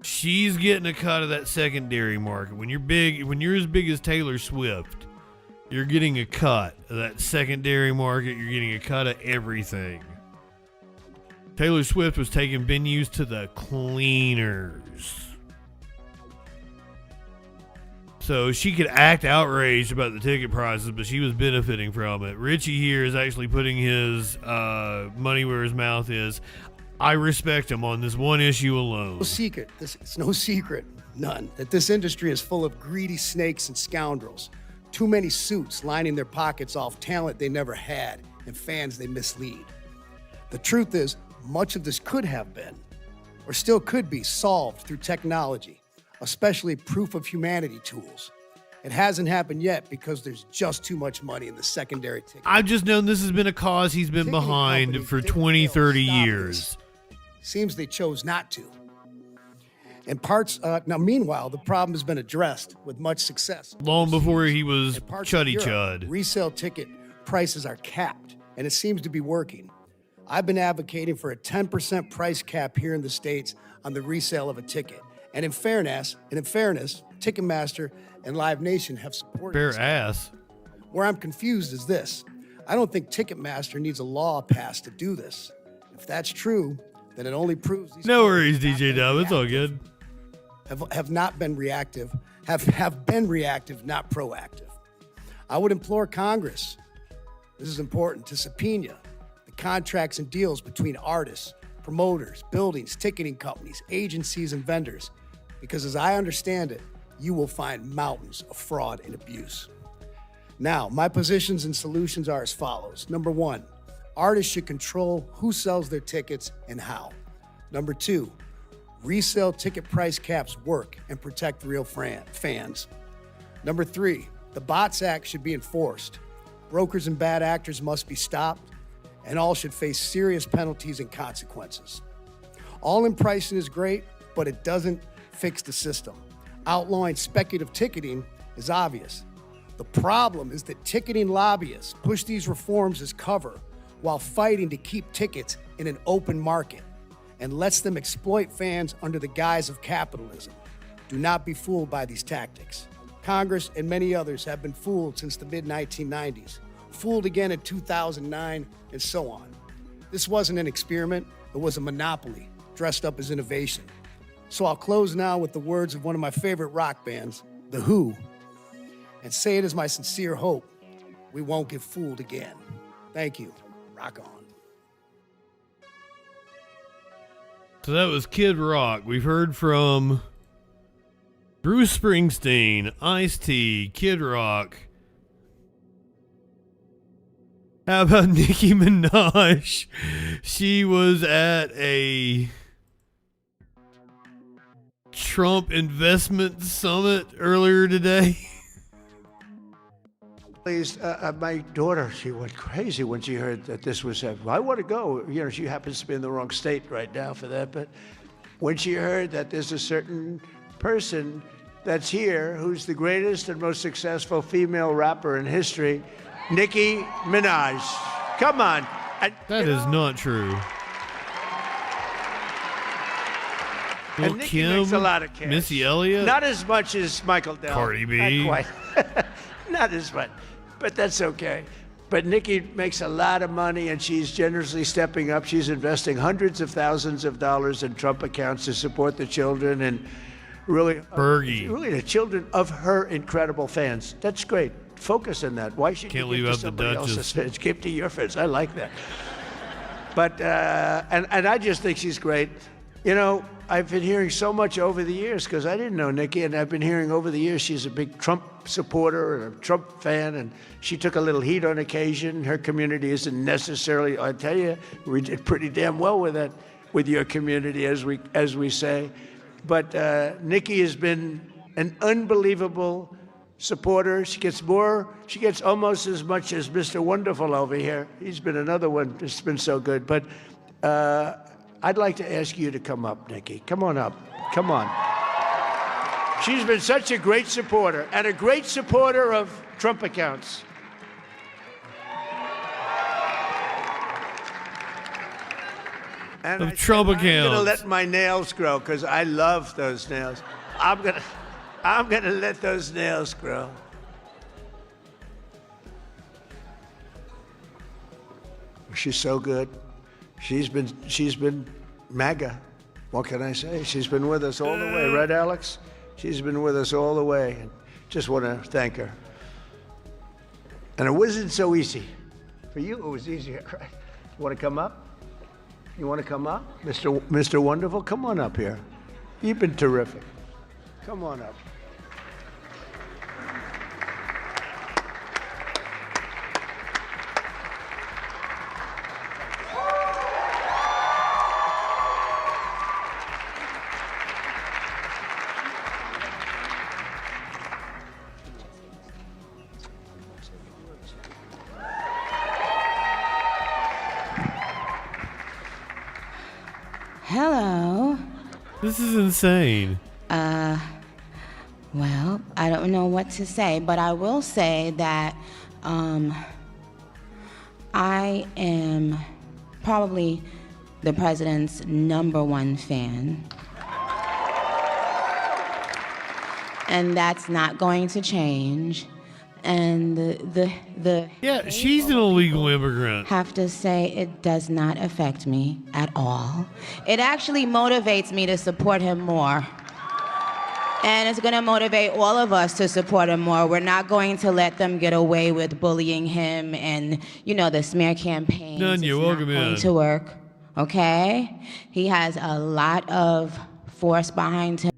She's getting a cut of that secondary market. When you're as big as Taylor Swift, you're getting a cut of that secondary market. You're getting a cut of everything. Taylor Swift was taking venues to the cleaners. So she could act outraged about the ticket prices, but she was benefiting from it. Richie here is actually putting his money where his mouth is. I respect him on this one issue alone. No secret, it's no secret, none, that this industry is full of greedy snakes and scoundrels. Too many suits lining their pockets off talent they never had and fans they mislead. The truth is, much of this could have been, or still could be, solved through technology, especially proof of humanity tools. It hasn't happened yet because there's just too much money in the secondary ticket. I've just known this has been a cause he's been behind for 20, 30 years. Seems they chose not to. Now, meanwhile, the problem has been addressed with much success. Long before he was In parts of Chuddy Europe, Chud. Resale ticket prices are capped, and it seems to be working. I've been advocating for a 10% price cap here in the States on the resale of a ticket. And in fairness, Ticketmaster and Live Nation have supported Fair this. ass. Where I'm confused is this. I don't think Ticketmaster needs a law passed to do this. If that's true, then it only proves these No worries, DJ Dub. It's all good. have not been reactive, have been reactive, not proactive. I would implore Congress, this is important, to subpoena the contracts and deals between artists, promoters, buildings, ticketing companies, agencies, and vendors, because as I understand it, you will find mountains of fraud and abuse. Now, my positions and solutions are as follows. Number one, artists should control who sells their tickets and how. Number two, resale ticket price caps work and protect real fans. Number three, the Bots Act should be enforced. Brokers and bad actors must be stopped, and all should face serious penalties and consequences. All-in pricing is great, but it doesn't fix the system. Outlawing speculative ticketing is obvious. The problem is that ticketing lobbyists push these reforms as cover while fighting to keep tickets in an open market and lets them exploit fans under the guise of capitalism. Do not be fooled by these tactics. Congress and many others have been fooled since the mid-1990s, fooled again in 2009, and so on. This wasn't an experiment, it was a monopoly dressed up as innovation. So I'll close now with the words of one of my favorite rock bands, The Who, and say it is my sincere hope we won't get fooled again. Thank you. Rock on. So that was Kid Rock. We've heard from Bruce Springsteen, Ice-T, Kid Rock. How about Nicki Minaj? She was at a Trump investment summit earlier today. My daughter, she went crazy when she heard that this was happening. I want to go. You know, she happens to be in the wrong state right now for that. But when she heard that there's a certain person that's here who's the greatest and most successful female rapper in history, Nicki Minaj. Come on. That is not true. And Nicki makes a lot of cash. Missy Elliott? Not as much as Michael Dell. Cardi B. Not quite. Not as much. But that's okay. But Nicki makes a lot of money, and she's generously stepping up. She's investing hundreds of thousands of dollars in Trump accounts to support the children and really the children of her incredible fans. That's great. Focus on that. Why should Can't you leave give to out the somebody Duchess. else's fans? Keep to your fans. I like that. But and I just think she's great. You know, I've been hearing so much over the years because I didn't know Nikki, and I've been hearing over the years she's a big Trump supporter and a Trump fan, and she took a little heat on occasion. Her community isn't necessarily, I tell you, we did pretty damn well with that, with your community, as we say. But Nikki has been an unbelievable supporter. She gets almost as much as Mr. Wonderful over here. He's been another one that's been so good. But I'd like to ask you to come up, Nikki. Come on up. Come on. She's been such a great supporter, and a great supporter of Trump accounts. And of Trump accounts. I'm gonna let my nails grow because I love those nails. I'm gonna let those nails grow. She's so good. She's been MAGA. What can I say? She's been with us all the way, right, Alex? She's been with us all the way, and just want to thank her. And it wasn't so easy. For you, it was easier, right? You want to come up? You want to come up? Mr. Wonderful, come on up here. You've been terrific. Come on up. Hello. This is insane. Well, I don't know what to say, but I will say that I am probably the president's #1 fan. And that's not going to change. And yeah, she's an illegal immigrant. Have to say it does not affect me at all. It actually motivates me to support him more. And it's going to motivate all of us to support him more. We're not going to let them get away with bullying him and, you know, the smear campaigns. None, you're welcome in. Going to work, okay? He has a lot of force behind him.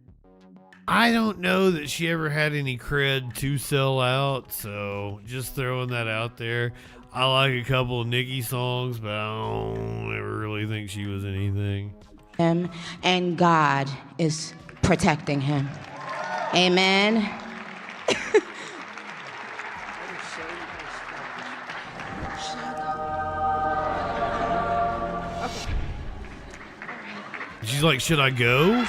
I don't know that she ever had any cred to sell out, so just throwing that out there. I like a couple of Nicki songs, but I don't ever really think she was anything. And God is protecting him. Amen. She's like, should I go?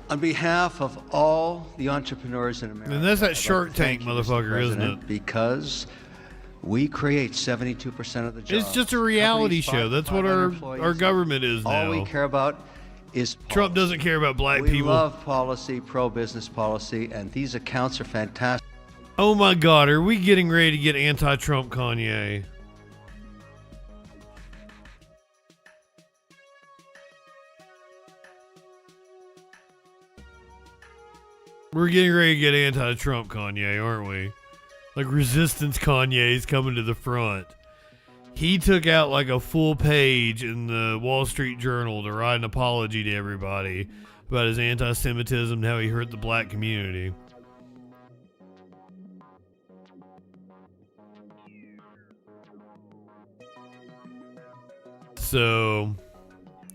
On behalf of all the entrepreneurs in America, And that's that Shark I'd like to Tank thank you, Mr. motherfucker, isn't President, it? Because we create 72% of the jobs. It's just a reality Companies show. That's what 500 our employees. government is now. All we care about is policy. Trump doesn't care about black we people. love policy, pro-business policy, and these accounts are fantastic. Oh my God, are we getting ready to get anti-Trump Kanye? We're getting ready to get anti-Trump Kanye, aren't we? Like resistance Kanye's coming to the front. He took out like a full page in the Wall Street Journal to write an apology to everybody about his anti-Semitism and how he hurt the black community. So,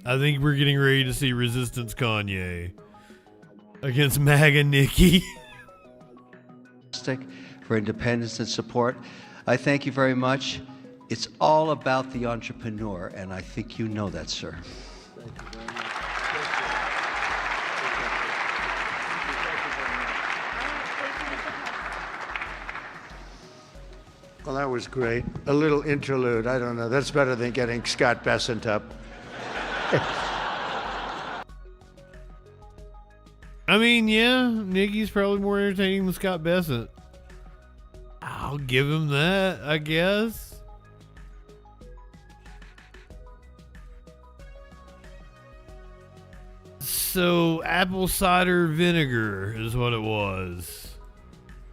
I think we're getting ready to see resistance Kanye against MAGA Nikki. For independence and support. I thank you very much. It's all about the entrepreneur, and I think you know that, sir. Thank you very much. Well, that was great. A little interlude. I don't know. That's better than getting Scott Bessent up. I mean, yeah, Nikki's probably more entertaining than Scott Bessent. I'll give him that, I guess. So, apple cider vinegar is what it was.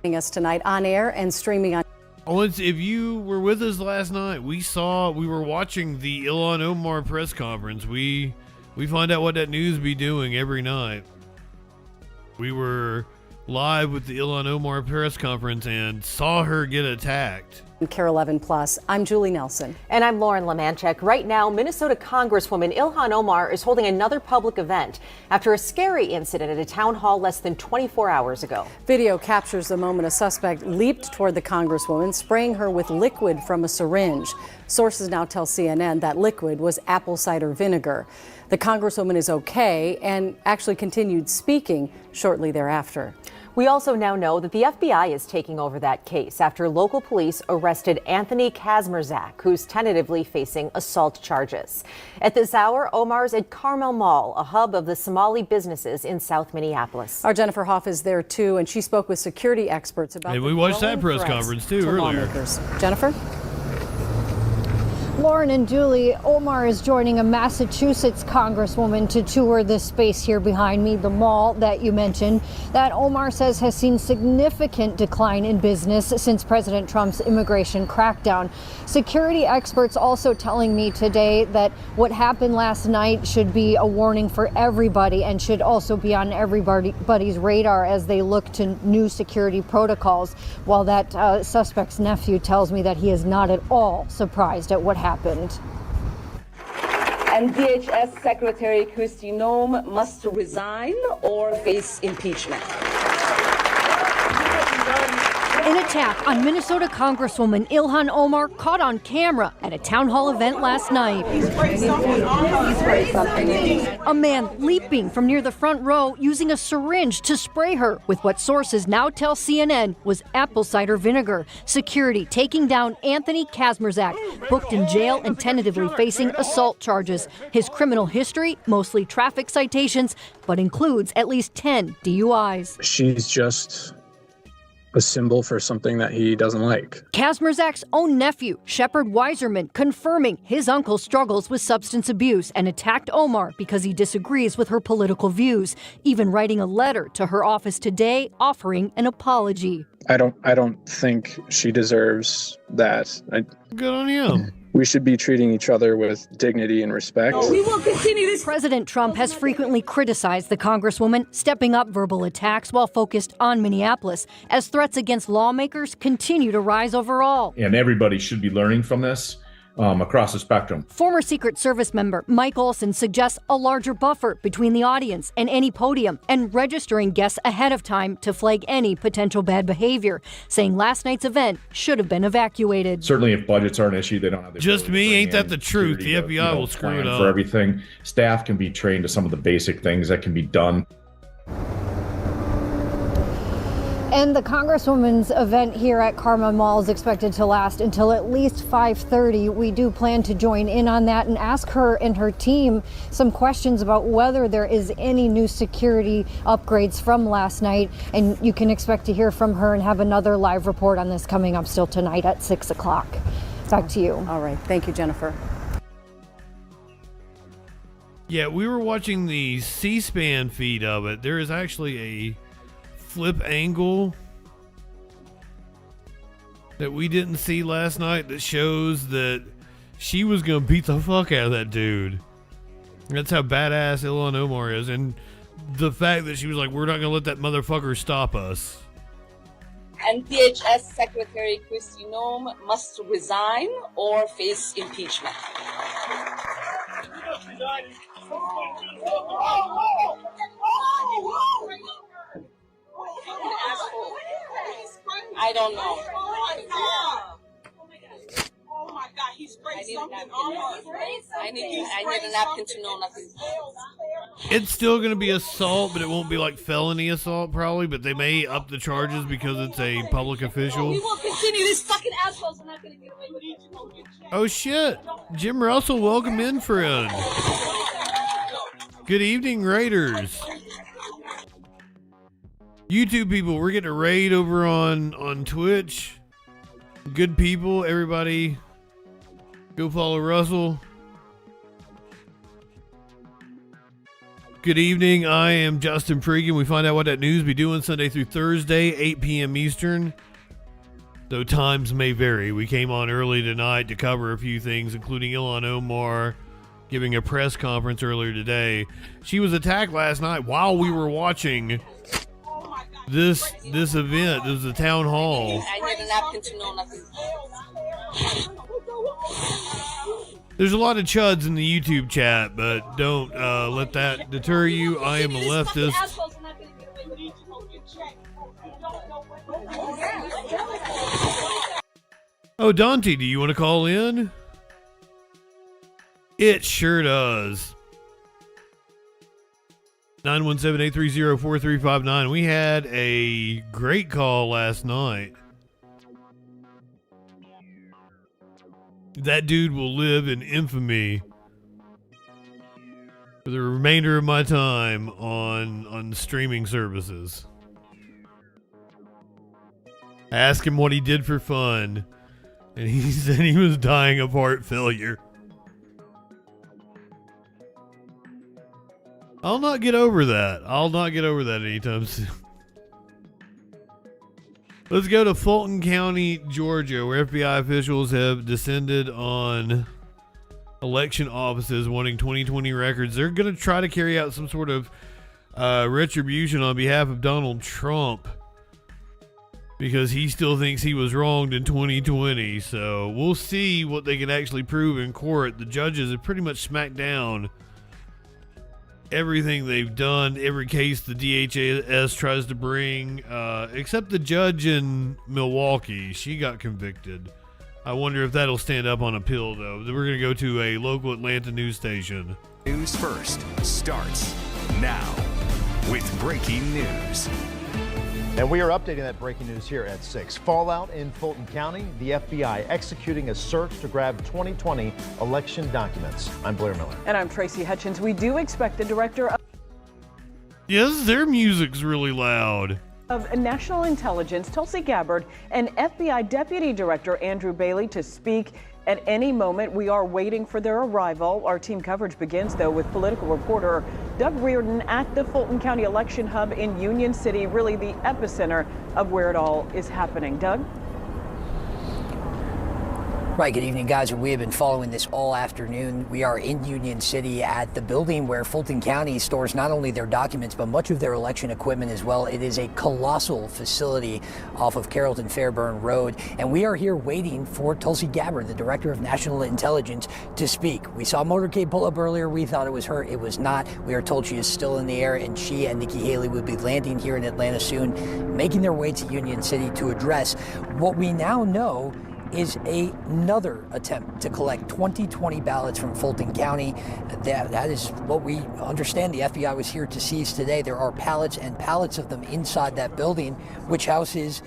Joining us tonight on air and streaming on If you were with us last night, we were watching the Ilhan Omar press conference. We find out what that news be doing every night. We were live with the Ilhan Omar press conference and saw her get attacked. KARE 11 Plus. I'm Julie Nelson. And I'm Lauren Lemanchek. Right now, Minnesota Congresswoman Ilhan Omar is holding another public event after a scary incident at a town hall less than 24 hours ago. Video captures the moment a suspect leaped toward the Congresswoman, spraying her with liquid from a syringe. Sources now tell CNN that liquid was apple cider vinegar. The Congresswoman is okay and actually continued speaking shortly thereafter. We also now know that the FBI is taking over that case after local police arrested Anthony Kazmierzak, who's tentatively facing assault charges. At this hour, Omar's at Carmel Mall, a hub of the Somali businesses in South Minneapolis. Our Jennifer Hoff is there too, and she spoke with security experts about. And we watched that press conference too earlier. Lawmakers. Jennifer? Lauren and Julie, Omar is joining a Massachusetts congresswoman to tour this space here behind me, the mall that you mentioned, that Omar says has seen significant decline in business since President Trump's immigration crackdown. Security experts also telling me today that what happened last night should be a warning for everybody and should also be on everybody's radar as they look to new security protocols, while that suspect's nephew tells me that he is not at all surprised at what happened. And DHS Secretary Kristi Noem must resign or face impeachment. An attack on Minnesota Congresswoman Ilhan Omar caught on camera at a town hall event last night. A man leaping from near the front row using a syringe to spray her with what sources now tell CNN was apple cider vinegar. Security taking down Anthony Kazmierzak, booked in jail and tentatively facing assault charges. His criminal history, mostly traffic citations, but includes at least 10 DUIs. She's just a symbol for something that he doesn't like. Kazmierzak's own nephew, Shepard Weiserman, confirming his uncle struggles with substance abuse and attacked Omar because he disagrees with her political views, even writing a letter to her office today offering an apology. I don't think she deserves that. Good on you. We should be treating each other with dignity and respect. We will continue this. President Trump has frequently criticized the Congresswoman, stepping up verbal attacks while focused on Minneapolis, as threats against lawmakers continue to rise overall. And everybody should be learning from this across the spectrum. Former Secret Service member Mike Olson suggests a larger buffer between the audience and any podium and registering guests ahead of time to flag any potential bad behavior, saying last night's event should have been evacuated. Certainly if budgets are an issue, they don't have the Just me, ain't that the truth? The FBI will screw it up. For everything. Staff can be trained to some of the basic things that can be done. And the Congresswoman's event here at Carmel Mall is expected to last until at least 5:30. We do plan to join in on that and ask her and her team some questions about whether there is any new security upgrades from last night. And you can expect to hear from her and have another live report on this coming up still tonight at 6 o'clock. Back to you. All right. Thank you, Jennifer. Yeah, we were watching the C-SPAN feed of it. There is actually a flip angle that we didn't see last night that shows that she was gonna beat the fuck out of that dude. That's how badass Ilhan Omar is, and the fact that she was like, we're not gonna let that motherfucker stop us. And DHS Secretary Kristi Noem must resign or face impeachment. I don't know. Oh my God, he sprayed something on her. I need a napkin to know nothing. It's still going to be assault, but it won't be like felony assault probably, but they may up the charges because it's a public official. We will continue. These fucking assholes are not going to get away with it. Oh shit. Jim Russell, welcome in, friend. Good evening, Raiders. YouTube people, we're getting a raid over on Twitch. Good people, everybody. Go follow Russell. Good evening, I am Justin Freakin. We find out what that news be doing Sunday through Thursday, 8 p.m. Eastern. though times may vary. We came on early tonight to cover a few things, including Ilhan Omar giving a press conference earlier today. She was attacked last night while we were watching this event. This was a town hall. There's a lot of chuds in the YouTube chat, but don't let that deter you. I am a leftist. Oh, Dante, do you want to call in? It sure does. 917-830-4359. We had a great call last night. That dude will live in infamy for the remainder of my time on streaming services. I asked him what he did for fun, and he said he was dying of heart failure. I'll not get over that. I'll not get over that anytime soon. Let's go to Fulton County, Georgia, where FBI officials have descended on election offices wanting 2020 records. They're going to try to carry out some sort of retribution on behalf of Donald Trump because he still thinks he was wronged in 2020. So we'll see what they can actually prove in court. The judges have pretty much smacked down everything they've done, every case the DHS tries to bring, except the judge in Milwaukee. She got convicted. I wonder if that'll stand up on appeal, though. We're going to go to a local Atlanta news station. News First starts now with breaking news. And we are updating that breaking news here at 6. Fallout in Fulton County. The FBI executing a search to grab 2020 election documents. I'm Blair Miller. And I'm Tracy Hutchins. We do expect the director Yes, their music's really loud. of National Intelligence, Tulsi Gabbard, and FBI Deputy Director Andrew Bailey to speak at any moment. We are waiting for their arrival. Our team coverage begins, though, with political reporter Doug Reardon at the Fulton County election hub in Union City, really the epicenter of where it all is happening. Doug? Right, good evening, guys. We have been following this all afternoon. We are in Union City at the building where Fulton County stores not only their documents, but much of their election equipment as well. It is a colossal facility off of Carrollton Fairburn Road. And we are here waiting for Tulsi Gabbard, the Director of National Intelligence, to speak. We saw a motorcade pull up earlier. We thought it was her. It was not. We are told she is still in the air, and she and Nikki Haley will be landing here in Atlanta soon, making their way to Union City to address what we now know is another attempt to collect 2020 ballots from Fulton County. That is what we understand the FBI was here to seize today. There are pallets and pallets of them inside that building, which houses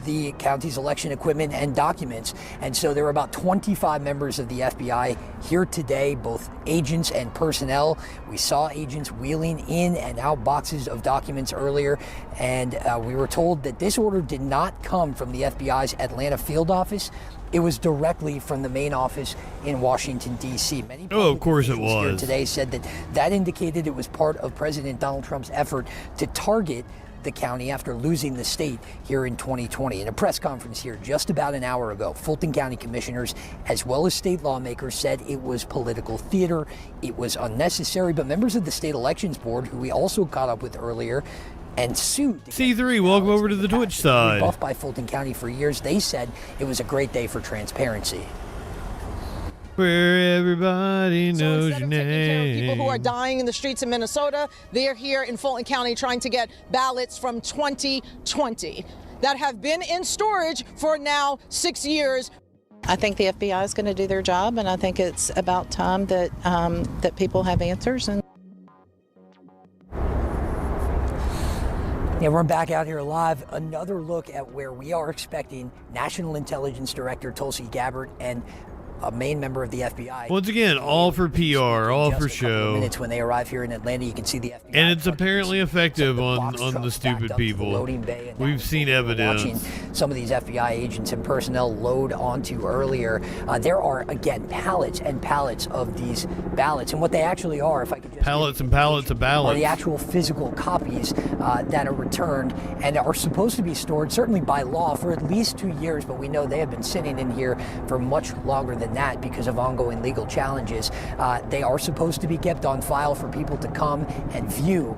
the county's election equipment and documents. And so there were about 25 members of the FBI here today, both agents and personnel. We saw agents wheeling in and out boxes of documents earlier, and we were told that this order did not come from the FBI's Atlanta field office. It was directly from the main office in Washington, D.C. Many of course it here was. Today said that indicated it was part of President Donald Trump's effort to target the county after losing the state here in 2020. In a press conference here just about an hour ago, Fulton County commissioners as well as state lawmakers said it was political theater, it was unnecessary, but members of the state elections board, who we also caught up with earlier and sued C3, welcome over to the Twitch side. Rebuffed by Fulton County for years, they said it was a great day for transparency. Where everybody knows your name. People who are dying in the streets of Minnesota, they're here in Fulton County trying to get ballots from 2020 that have been in storage for now 6 years. I think the FBI is going to do their job, and I think it's about time that that people have answers. And yeah, we're back out here live. Another look at where we are expecting National Intelligence Director Tulsi Gabbard and a main member of the FBI. Once again, all for PR, all for show. Minutes when they arrive here in Atlanta, you can see the FBI. And it's apparently effective on the stupid people. We've seen evidence. Watching some of these FBI agents and personnel load onto earlier. There are, again, pallets and pallets of these ballots. And what they actually are, if I could just... Pallets and pallets of ballots. Are the actual physical copies that are returned and are supposed to be stored, certainly by law, for at least 2 years. But we know they have been sitting in here for much longer than that because of ongoing legal challenges. They are supposed to be kept on file for people to come and view.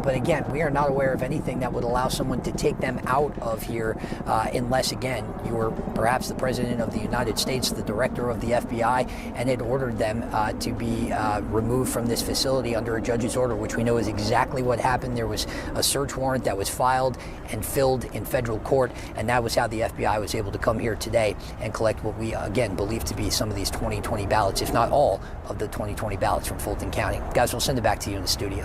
But again, we are not aware of anything that would allow someone to take them out of here unless, again, you were perhaps the President of the United States, the Director of the FBI, and had ordered them to be removed from this facility under a judge's order, which we know is exactly what happened. There was a search warrant that was filed and filled in federal court, and that was how the FBI was able to come here today and collect what we, again, believe to be some of these 2020 ballots, if not all of the 2020 ballots from Fulton County. Guys, we'll send it back to you in the studio.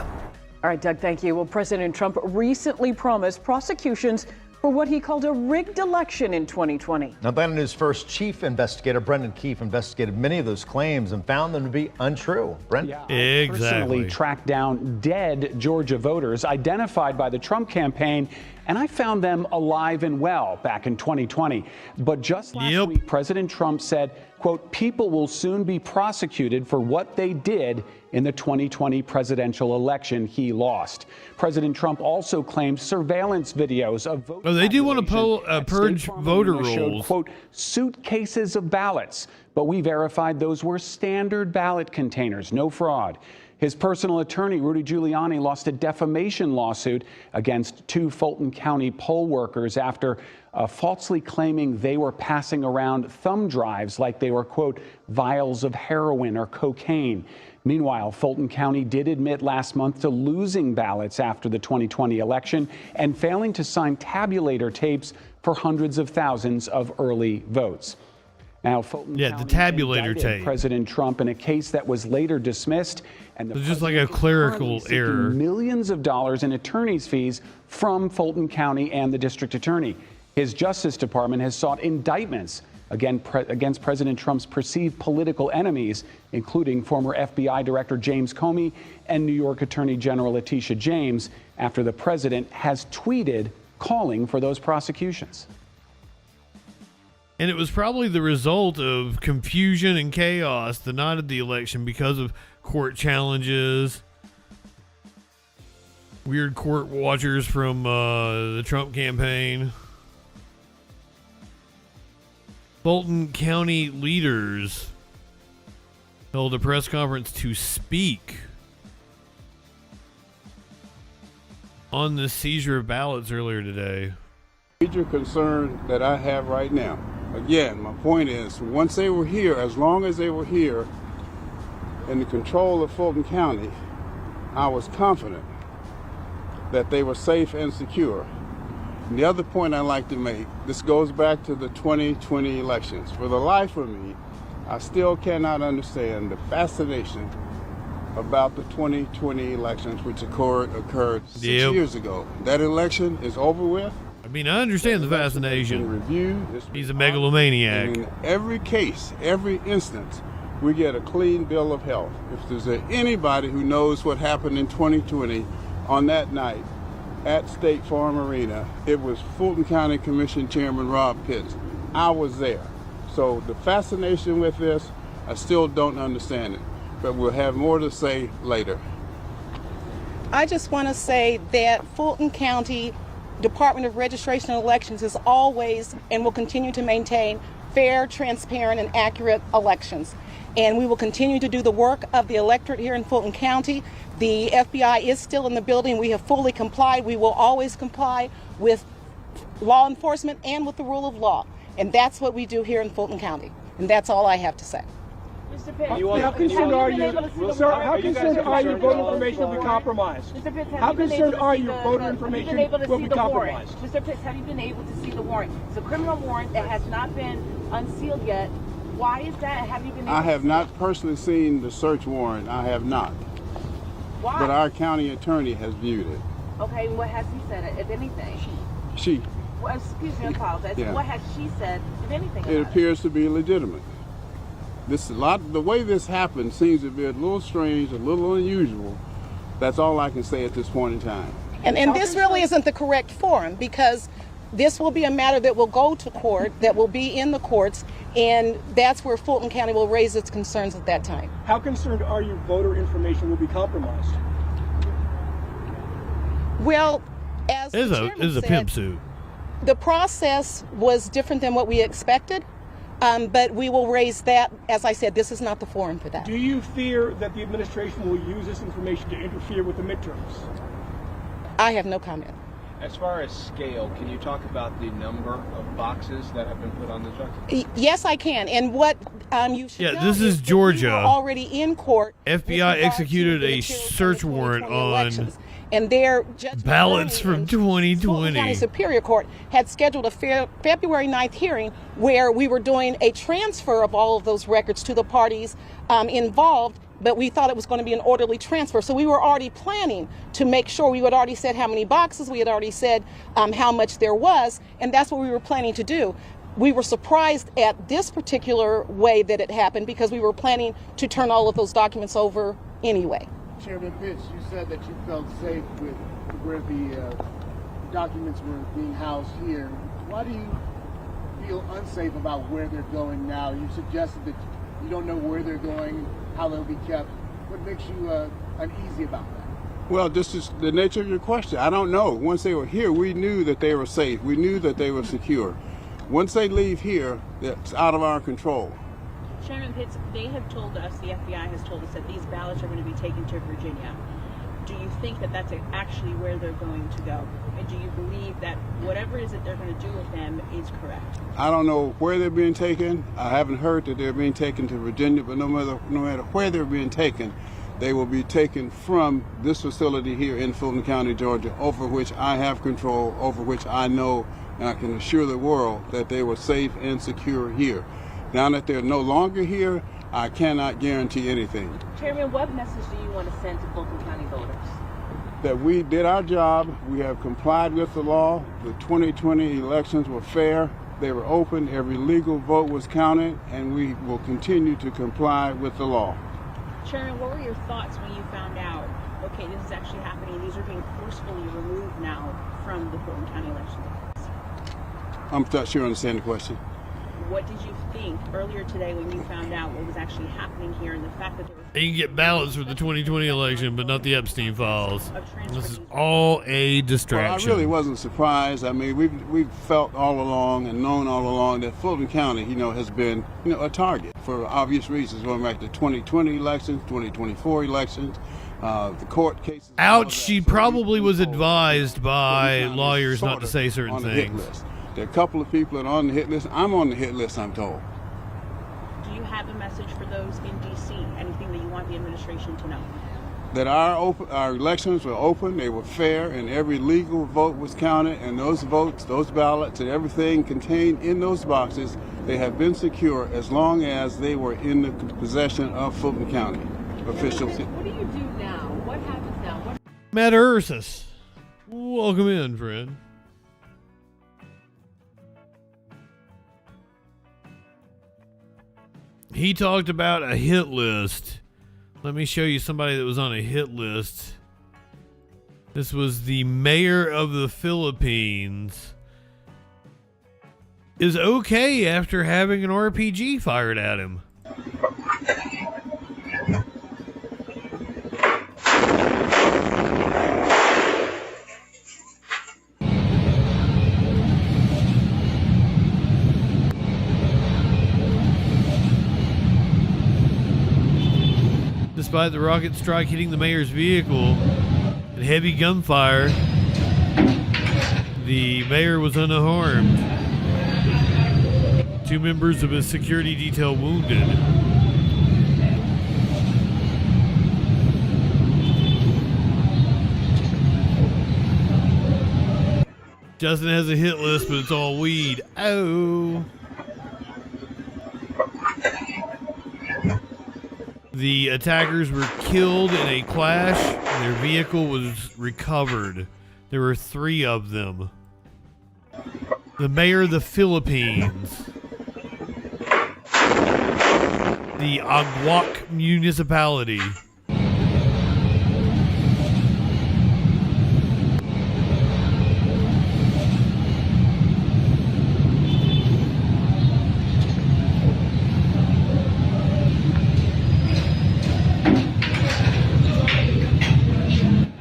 All right, Doug, thank you. Well, President Trump recently promised prosecutions for what he called a rigged election in 2020. Atlanta News First chief investigator Brendan Keefe investigated many of those claims and found them to be untrue. Brent? Yeah, I personally tracked down dead Georgia voters identified by the Trump campaign, and I found them alive and well back in 2020. But just last week, President Trump said, quote, people will soon be prosecuted for what they did in the 2020 presidential election he lost. President Trump also claimed surveillance videos of vote they do want to purge voter rolls. Showed, quote, suitcases of ballots, but we verified those were standard ballot containers, no fraud. His personal attorney, Rudy Giuliani, lost a defamation lawsuit against 2 Fulton County poll workers after falsely claiming they were passing around thumb drives like they were, quote, vials of heroin or cocaine. Meanwhile, Fulton County did admit last month to losing ballots after the 2020 election and failing to sign tabulator tapes for hundreds of thousands of early votes. Now, Fulton County the tabulator tape. President Trump in a case that was later dismissed, and it's just like a clerical error. Millions of dollars in attorney's fees from Fulton County and the district attorney. His Justice Department has sought indictments against President Trump's perceived political enemies, including former FBI Director James Comey and New York Attorney General Letitia James, after the president has tweeted calling for those prosecutions. And it was probably the result of confusion and chaos the night of the election because of court challenges, weird court watchers from the Trump campaign. Fulton County leaders held a press conference to speak on the seizure of ballots earlier today. Major concern that I have right now, again, my point is, once they were here, as long as they were here in the control of Fulton County, I was confident that they were safe and secure. And the other point I'd like to make, this goes back to the 2020 elections. For the life of me, I still cannot understand the fascination about the 2020 elections, which occurred 6 years ago. That election is over with. I mean, I understand the fascination. He's a megalomaniac. And in every case, every instance, we get a clean bill of health. If there's anybody who knows what happened in 2020 on that night at State Farm Arena, it was Fulton County Commission Chairman Rob Pitts. I was there. So the fascination with this, I still don't understand it, but we'll have more to say later. I just want to say that Fulton County Department of Registration and Elections is always and will continue to maintain fair, transparent, and accurate elections. And we will continue to do the work of the electorate here in Fulton County. The FBI is still in the building. We have fully complied. We will always comply with law enforcement and with the rule of law. And that's what we do here in Fulton County. And that's all I have to say. Mr. Pitts, how concerned are you, sir? How concerned are you voter information will be compromised? Mr. Pitts, how concerned are you voter information will be compromised? Mr. Pitts, have you been able to see the warrant? It's a criminal warrant that has not been unsealed yet. Why is that? Have you been able I have not personally seen the search warrant. I have not. Why? But our county attorney has viewed it. Okay, what has he said, if anything? She. Well, excuse me, I apologize. Yeah. What has she said, if anything? It appears to be legitimate. The way this happened seems to be a little strange, a little unusual. That's all I can say at this point in time. And this really isn't the correct forum, because this will be a matter that will go to court, that will be in the courts, and that's where Fulton County will raise its concerns at that time. How concerned are you voter information will be compromised? Well, as This is a pimp suit. The process was different than what we expected, but we will raise that. As I said, this is not the forum for that. Do you fear that the administration will use this information to interfere with the midterms? I have no comment. As far as scale, can you talk about the number of boxes that have been put on the truck? Yes, I can. And what you should know this is Georgia. we were already in court. FBI executed a search warrant on and their ballots from 2020. Fulton County Superior Court had scheduled a February 9th hearing where we were doing a transfer of all of those records to the parties involved, but we thought it was going to be an orderly transfer. So we were already planning to make sure. We had already said how many boxes, we had already said how much there was, and that's what we were planning to do. We were surprised at this particular way that it happened because we were planning to turn all of those documents over anyway. Chairman Pitts, you said that you felt safe with where the documents were being housed here. Why do you feel unsafe about where they're going now? You suggested that you don't know where they're going, how they'll be kept. What makes you uneasy about that? Well, this is the nature of your question. I don't know. Once they were here, we knew that they were safe. We knew that they were secure. Once they leave here, that's out of our control. Chairman Pitts, they have told us, the FBI has told us that these ballots are going to be taken to Virginia. Do you think that that's actually where they're going to go? And do you believe that whatever it is that they're going to do with them is correct? I don't know where they're being taken. I haven't heard that they're being taken to Virginia, but no matter where they're being taken, they will be taken from this facility here in Fulton County, Georgia, over which I have control, over which I know and I can assure the world that they were safe and secure here. Now that they're no longer here, I cannot guarantee anything. Chairman, what message do you want to send to Fulton County voters? That we did our job, we have complied with the law, the 2020 elections were fair, they were open, every legal vote was counted, and we will continue to comply with the law. Chairman, what were your thoughts when you found out, okay, this is actually happening, these are being forcefully removed now from the Fulton County election office? I'm not sure I understand the question. What did you think earlier today when you found out what was actually happening here and the fact that there was... You can get ballots for the 2020 election, but not the Epstein files. This is all a distraction. Well, I really wasn't surprised. I mean, we've felt all along and known all along that Fulton County, has been, a target for obvious reasons, going back to 2020 elections, 2024 elections, the court cases. Ouch, she probably was advised by lawyers not to say certain things. There are a couple of people that are on the hit list. I'm on the hit list, I'm told. Do you have a message for those in D.C.? Anything that you want the administration to know? That our elections were open, they were fair, and every legal vote was counted, and those votes, those ballots, and everything contained in those boxes, they have been secure as long as they were in the possession of Fulton County officials. What do you do now? What happens now? Matt Ursus, welcome in, friend. He talked about a hit list. Let me show you somebody that was on a hit list. This was the mayor of the Philippines. Is okay after having an RPG fired at him. Despite the rocket strike hitting the mayor's vehicle and heavy gunfire, the mayor was unharmed. 2 members of his security detail wounded. Justin has a hit list, but it's all weed. Oh. The attackers were killed in a clash, and their vehicle was recovered. There were 3 of them. The mayor of the Philippines. the Agwak municipality.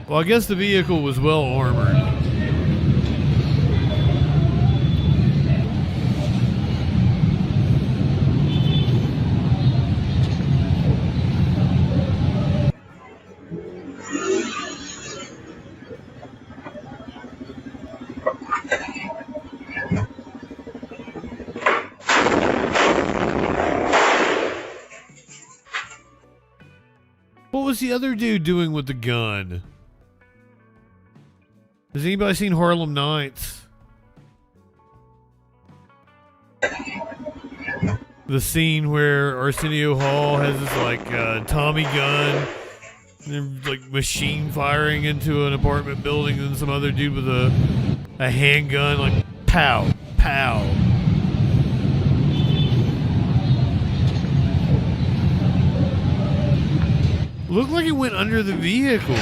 Well, I guess the vehicle was well armored. What was the other dude doing with the gun? Has anybody seen Harlem Nights? The scene where Arsenio Hall has this like Tommy gun, and like machine firing into an apartment building, and some other dude with a handgun, like pow, pow. Looked like it went under the vehicle.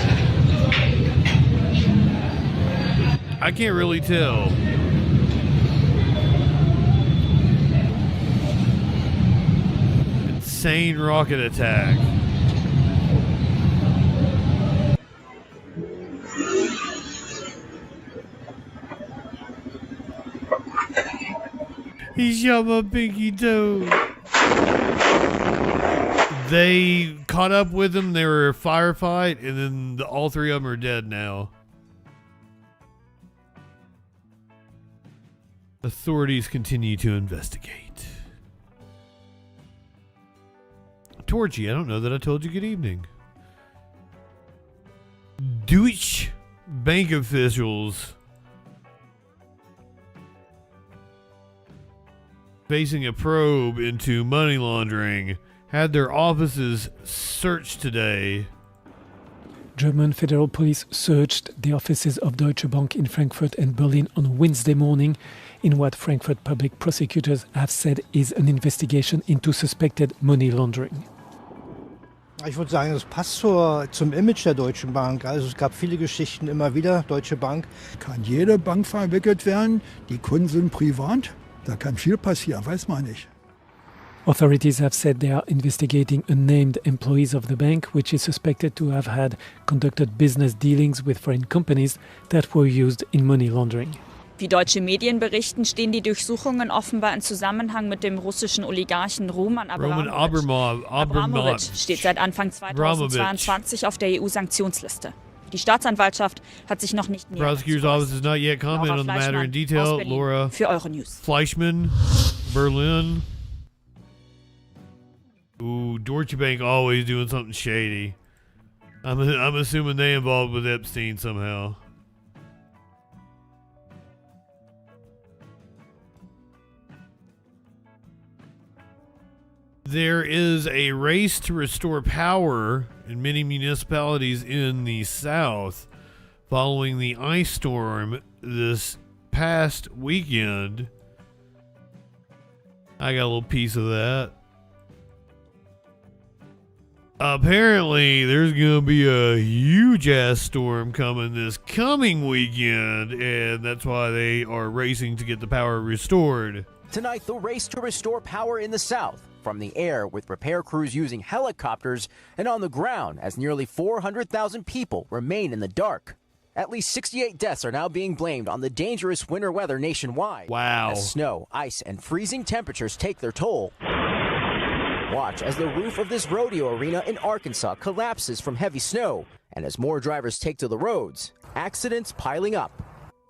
I can't really tell. Insane rocket attack. He shot my pinky toe. They caught up with him. They were a firefight, and then all three of them are dead now. Authorities continue to investigate. Torchy, I don't know that I told you good evening. Deutsche Bank officials facing a probe into money laundering had their offices searched today. German federal police searched the offices of Deutsche Bank in Frankfurt and Berlin on Wednesday morning in what Frankfurt public prosecutors have said is an investigation into suspected money laundering. Ich würde sagen, das passt zum Image der Deutschen Bank. Also es gab viele Geschichten immer wieder. Deutsche Bank. Kann jede Bank verwickelt werden. Die Kunden sind privat. Da kann viel passieren, weiß man nicht. Authorities have said they are investigating unnamed employees of the bank, which is suspected to have had conducted business dealings with foreign companies that were used in money laundering. Wie deutsche Medien berichten, stehen die Durchsuchungen offenbar in Zusammenhang mit dem russischen Oligarchen Roman Abramovich steht seit Anfang 2022 auf der EU-Sanktionsliste. Die Staatsanwaltschaft hat sich noch nicht näher Prosecutor's office has not yet commented on the matter in detail. Laura für Euronews. Fleischman, Berlin. Ooh, Deutsche Bank always doing something shady. I'm assuming they involved with Epstein somehow. There is a race to restore power in many municipalities in the South following the ice storm this past weekend. I got a little piece of that. Apparently, there's going to be a huge-ass storm coming this coming weekend, and that's why they are racing to get the power restored. Tonight, the race to restore power in the South. From the air, with repair crews using helicopters, and on the ground, as nearly 400,000 people remain in the dark. At least 68 deaths are now being blamed on the dangerous winter weather nationwide. Wow. As snow, ice, and freezing temperatures take their toll. Watch as the roof of this rodeo arena in Arkansas collapses from heavy snow, and as more drivers take to the roads, accidents piling up.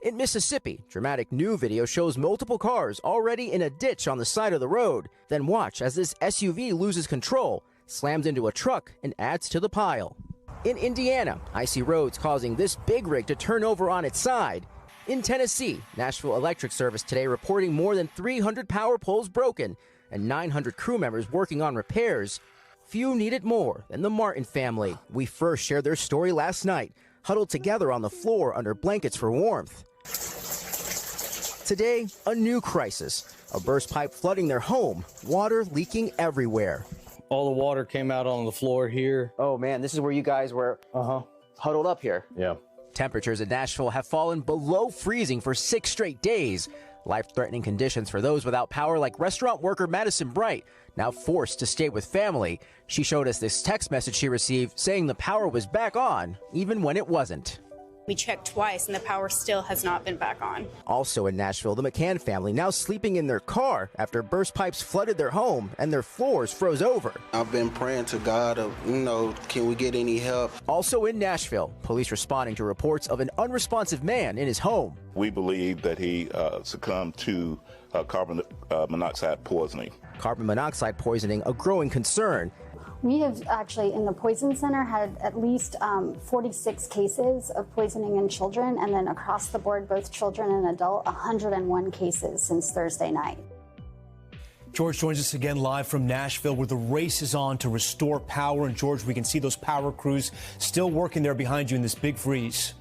In Mississippi, dramatic new video shows multiple cars already in a ditch on the side of the road. Then watch as this SUV loses control, slams into a truck, and adds to the pile. In Indiana, icy roads causing this big rig to turn over on its side. In Tennessee, Nashville Electric Service today reporting more than 300 power poles broken and 900 crew members working on repairs. Few need it more than the Martin family. We first shared their story last night, huddled together on the floor under blankets for warmth. Today, a new crisis. A burst pipe flooding their home, water leaking everywhere. All the water came out on the floor here. Oh man, this is where you guys were huddled up here. Yeah. Temperatures in Nashville have fallen below freezing for 6 straight days. Life-threatening conditions for those without power, like restaurant worker Madison Bright, now forced to stay with family. She showed us this text message she received saying the power was back on, even when it wasn't. We checked twice and the power still has not been back on. Also in Nashville, the McCann family now sleeping in their car after burst pipes flooded their home and their floors froze over. I've been praying to God of, can we get any help? Also in Nashville, police responding to reports of an unresponsive man in his home. We believe that he succumbed to carbon monoxide poisoning. Carbon monoxide poisoning, a growing concern. We have actually, in the Poison Center, had at least 46 cases of poisoning in children, and then across the board, both children and adult, 101 cases since Thursday night. George joins us again live from Nashville, where the race is on to restore power. And George, we can see those power crews still working there behind you in this big freeze.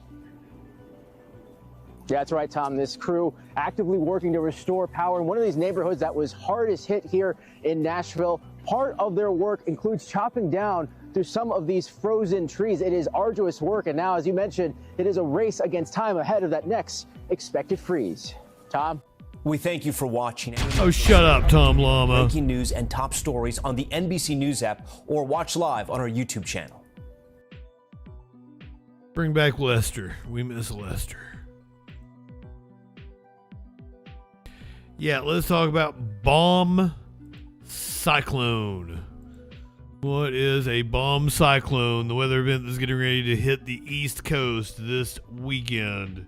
Yeah, that's right, Tom. This crew actively working to restore power in one of these neighborhoods that was hardest hit here in Nashville. Part of their work includes chopping down through some of these frozen trees. It is arduous work, and now, as you mentioned, it is a race against time ahead of that next expected freeze. Tom? We thank you for watching. Oh, shut up, Tom Llama. Breaking news and top stories on the NBC News app or watch live on our YouTube channel. Bring back Lester. We miss Lester. Yeah, let's talk about bomb cyclone. What is a bomb cyclone? The weather event is getting ready to hit the East Coast this weekend.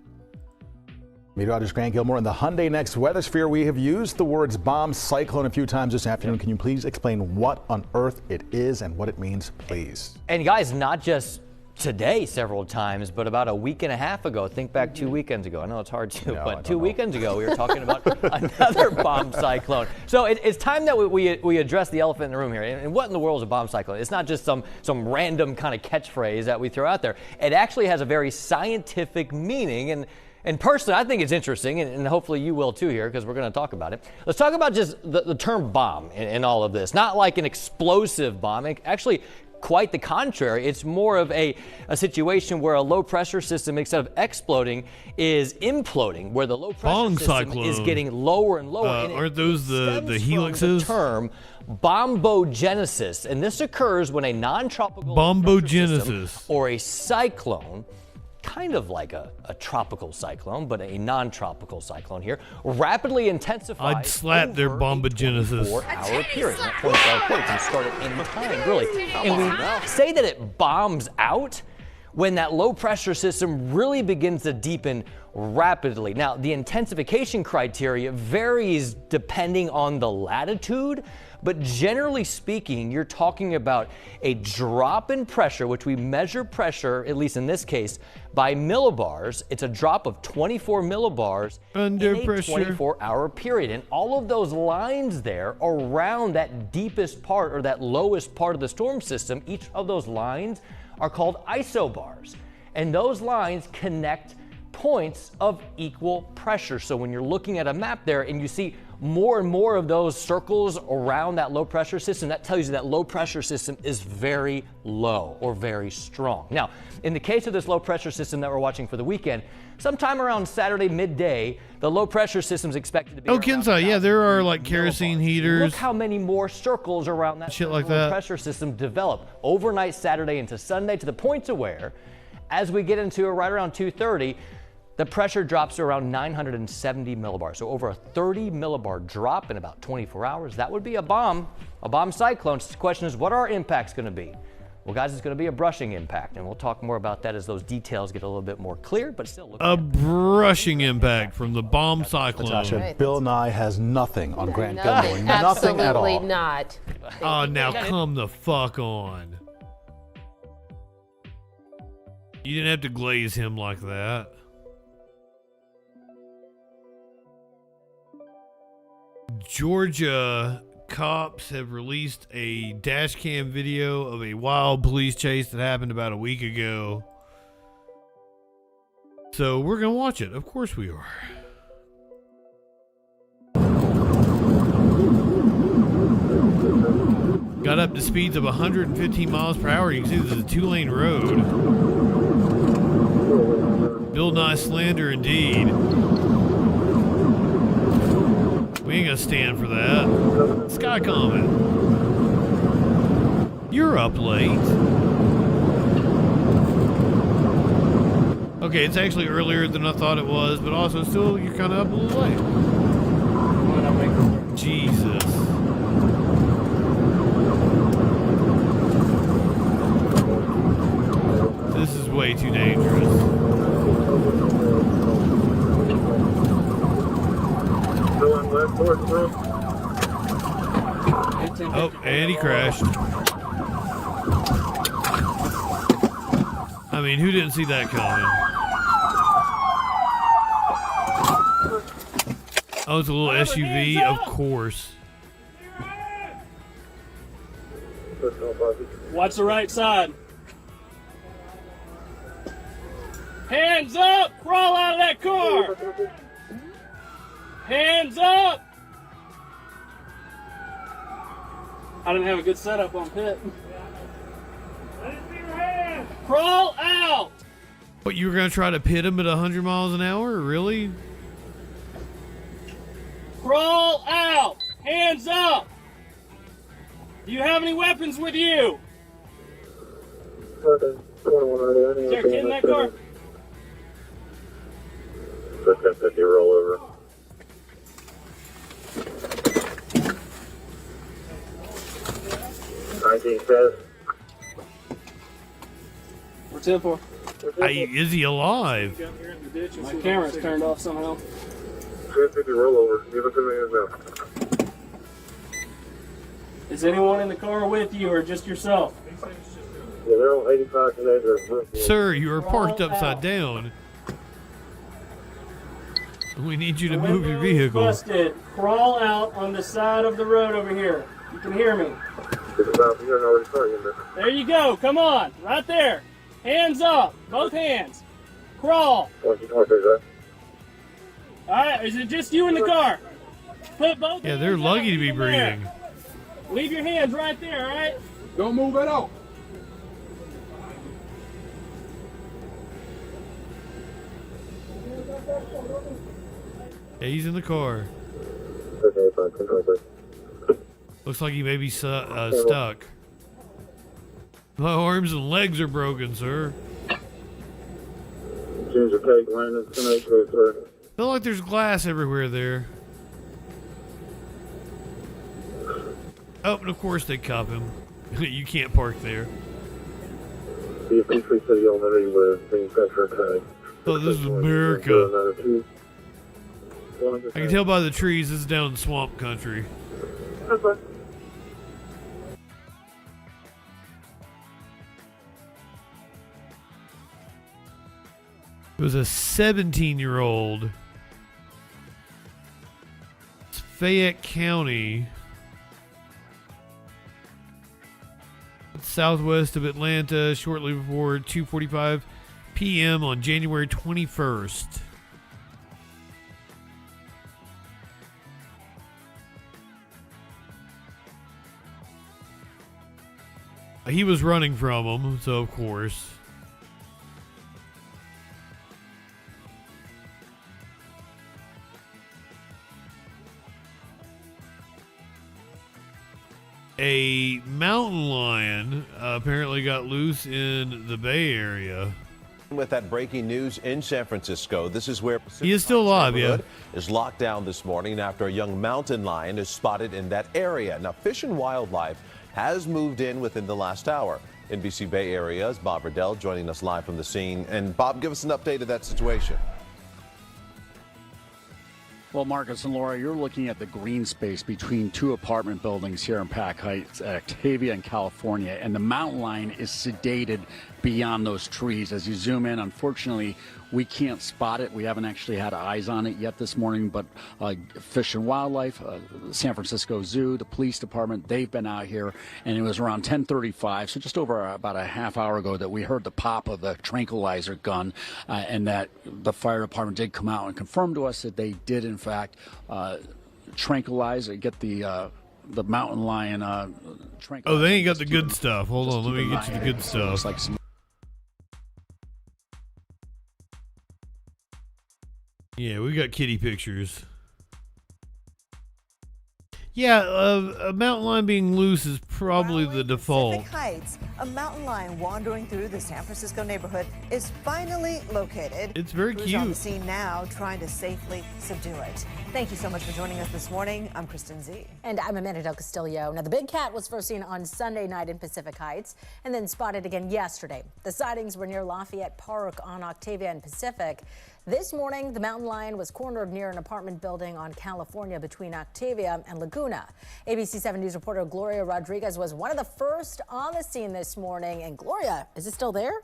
Meteorologist Grant Gilmore in the Hyundai Next Weather Sphere. We have used the words bomb cyclone a few times this afternoon. Can you please explain what on earth it is and what it means, please? And guys, not just today several times, but about a week and a half ago, think back 2 weekends ago. I know it's hard to, but 2 weekends ago we were talking about another bomb cyclone. So it's time that we address the elephant in the room here. And what in the world is a bomb cyclone? It's not just some random kind of catchphrase that we throw out there. It actually has a very scientific meaning, and personally, I think it's interesting, and hopefully you will too here, because we're going to talk about it. Let's talk about just the term bomb in all of this. Not like an explosive bomb. Actually, quite the contrary. It's more of a situation where a low pressure system, instead of exploding, is imploding, where the low pressure system is getting lower and lower. Aren't those the helixes? The term bombogenesis, and this occurs when a non-tropical bombogenesis or a cyclone, kind of like a tropical cyclone, but a non-tropical cyclone here, rapidly intensifies. I'd slap their bombogenesis. 24-hour period, not 24-hour period. You start it in time, really. And we say that it bombs out when that low pressure system really begins to deepen rapidly. Now, the intensification criteria varies depending on the latitude, but generally speaking, you're talking about a drop in pressure, which we measure pressure, at least in this case, by millibars. It's a drop of 24 millibars under in a pressure 24-hour period. And all of those lines there around that deepest part or that lowest part of the storm system, each of those lines are called isobars. And those lines connect points of equal pressure. So when you're looking at a map there and you see more and more of those circles around that low pressure system, that tells you that low pressure system is very low or very strong. Now, in the case of this low pressure system that we're watching for the weekend, sometime around Saturday midday, the low pressure system is expected to be yeah, there are like kerosene heaters. Look how many more circles around that shit like low that pressure system develop overnight Saturday into Sunday, to the point to where, as we get into right around 2:30, the pressure drops to around 970 millibars. So over a 30 millibar drop in about 24 hours. That would be a bomb cyclone. The question is, what are our impacts going to be? Well, guys, it's going to be a brushing impact, and we'll talk more about that as those details get a little bit more clear, but still a brushing impact from the bomb cyclone. Natasha, right. Bill Nye has nothing on Grant Gilmore. Nothing at all. Absolutely not. Oh, now come the fuck on. You didn't have to glaze him like that. Georgia cops have released a dash cam video of a wild police chase that happened about a week ago. So we're going to watch it. Of course we are. Got up to speeds of 115 miles per hour. You can see this is a 2-lane road. Bill Nye slander indeed. We ain't gonna stand for that. Sky Comet. You're up late. Okay, it's actually earlier than I thought it was, but also still you're kind of up a little late. Jesus. This is way too dangerous. Oh, and he crashed. I mean, who didn't see that coming? Oh, it's a little SUV, of course. Watch the right side. Hands up! Crawl out of that car! Hands up! I didn't have a good setup on pit. Crawl out! What, you were going to try to pit him at 100 miles an hour? Really? Crawl out! Hands up! Do you have any weapons with you? Sir, get in that car. Roll over. We're 10-4. Is he alive? My camera's turned off somehow. 1050 rollover. Give it to me now. Is anyone in the car with you or just yourself? Yeah, they're on 85 today. Sir, you are parked upside down. We need you to move your vehicle. Busted. Crawl out on the side of the road over here. You can hear me. There you go. Come on. Right there. Hands up. Both hands. Crawl. All right. Is it just you in the car? Put both Yeah, they're lucky to be breathing. Leave your hands right there, all right? Don't move at all. Yeah, he's in the car. Looks like he may be stuck. My arms and legs are broken, sir. Feel like there's glass everywhere there. Oh, and of course they cuff him. You can't park there. Oh, this is America. I can tell by the trees this is down in swamp country. It was a 17-year-old. It's Fayette County. Southwest of Atlanta, shortly before 2:45 p.m. on January 21st. He was running from them, so of course. A mountain lion apparently got loose in the Bay Area. With that breaking news in San Francisco, this is where he is still alive, yeah. Is locked down this morning after a young mountain lion is spotted in that area. Now, Fish and Wildlife has moved in within the last hour. NBC Bay Area's Bob Riddell joining us live from the scene. And Bob, give us an update of that situation. Well, Marcus and Laura, you're looking at the green space between two apartment buildings here in Pack Heights, Octavia and California, and the mountain lion is sedated beyond those trees. As you zoom in, unfortunately, we can't spot it. We haven't actually had eyes on it yet this morning, but Fish and Wildlife, San Francisco Zoo, the police department, they've been out here, and it was around 10:35, so just over about a half hour ago, that we heard the pop of the tranquilizer gun, and that the fire department did come out and confirm to us that they did, in fact, tranquilize or get the the mountain lion. Oh, they ain't got the good stuff. Hold on, let me get you the good stuff. Like some Yeah, we got kitty pictures. Yeah, a mountain lion being loose is probably the default. Pacific Heights, a mountain lion wandering through the San Francisco neighborhood is finally located. It's very Crews cute. on the scene now, trying to safely subdue it. Thank you so much for joining us this morning. I'm Kristen Z. And I'm Amanda Del Castillo. Now, the big cat was first seen on Sunday night in Pacific Heights and then spotted again yesterday. The sightings were near Lafayette Park on Octavia and Pacific. This morning, the mountain lion was cornered near an apartment building on California between Octavia and Laguna. ABC 7 News reporter Gloria Rodriguez was one of the first on the scene this morning. And Gloria, is it still there?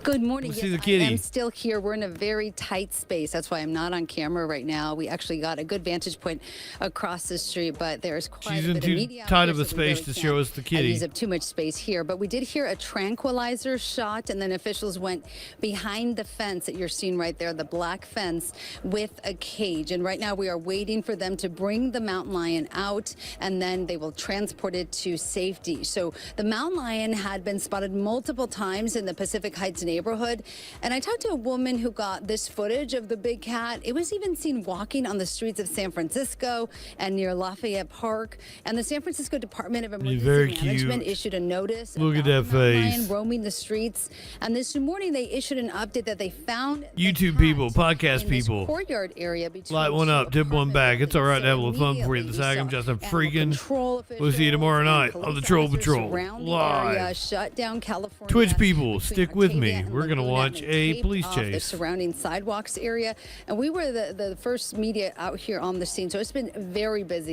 Good morning. See the kitty. I am still here. We're in a very tight space. That's why I'm not on camera right now. We actually got a good vantage point across the street, but there's quite She's a in bit too of media. tight of a space to show us the kitty. Use up too much space here, but we did hear a tranquilizer shot, and then officials went behind the fence that you're seeing right there, the black fence with a cage. And right now we are waiting for them to bring the mountain lion out, and then they will transport it to safety. So the mountain lion had been spotted multiple times in the Pacific Heights neighborhood, and I talked to a woman who got this footage of the big cat. It was even seen walking on the streets of San Francisco and near Lafayette Park, and the San Francisco Department of Emergency Management issued a notice. Look at that face. Lion roaming the streets, and this morning they issued an update that they found YouTube people, podcast people. Courtyard area between Light one up, dip one back. It's all right to have a little fun for you. This I'm JustinFREAKIN. We'll see you tomorrow night on the Troll Patrol live. Shut down California. Twitch people, stick with me. We're gonna watch a police The chase. surrounding sidewalks area, and we were the first media out here on the scene, so it's been very busy.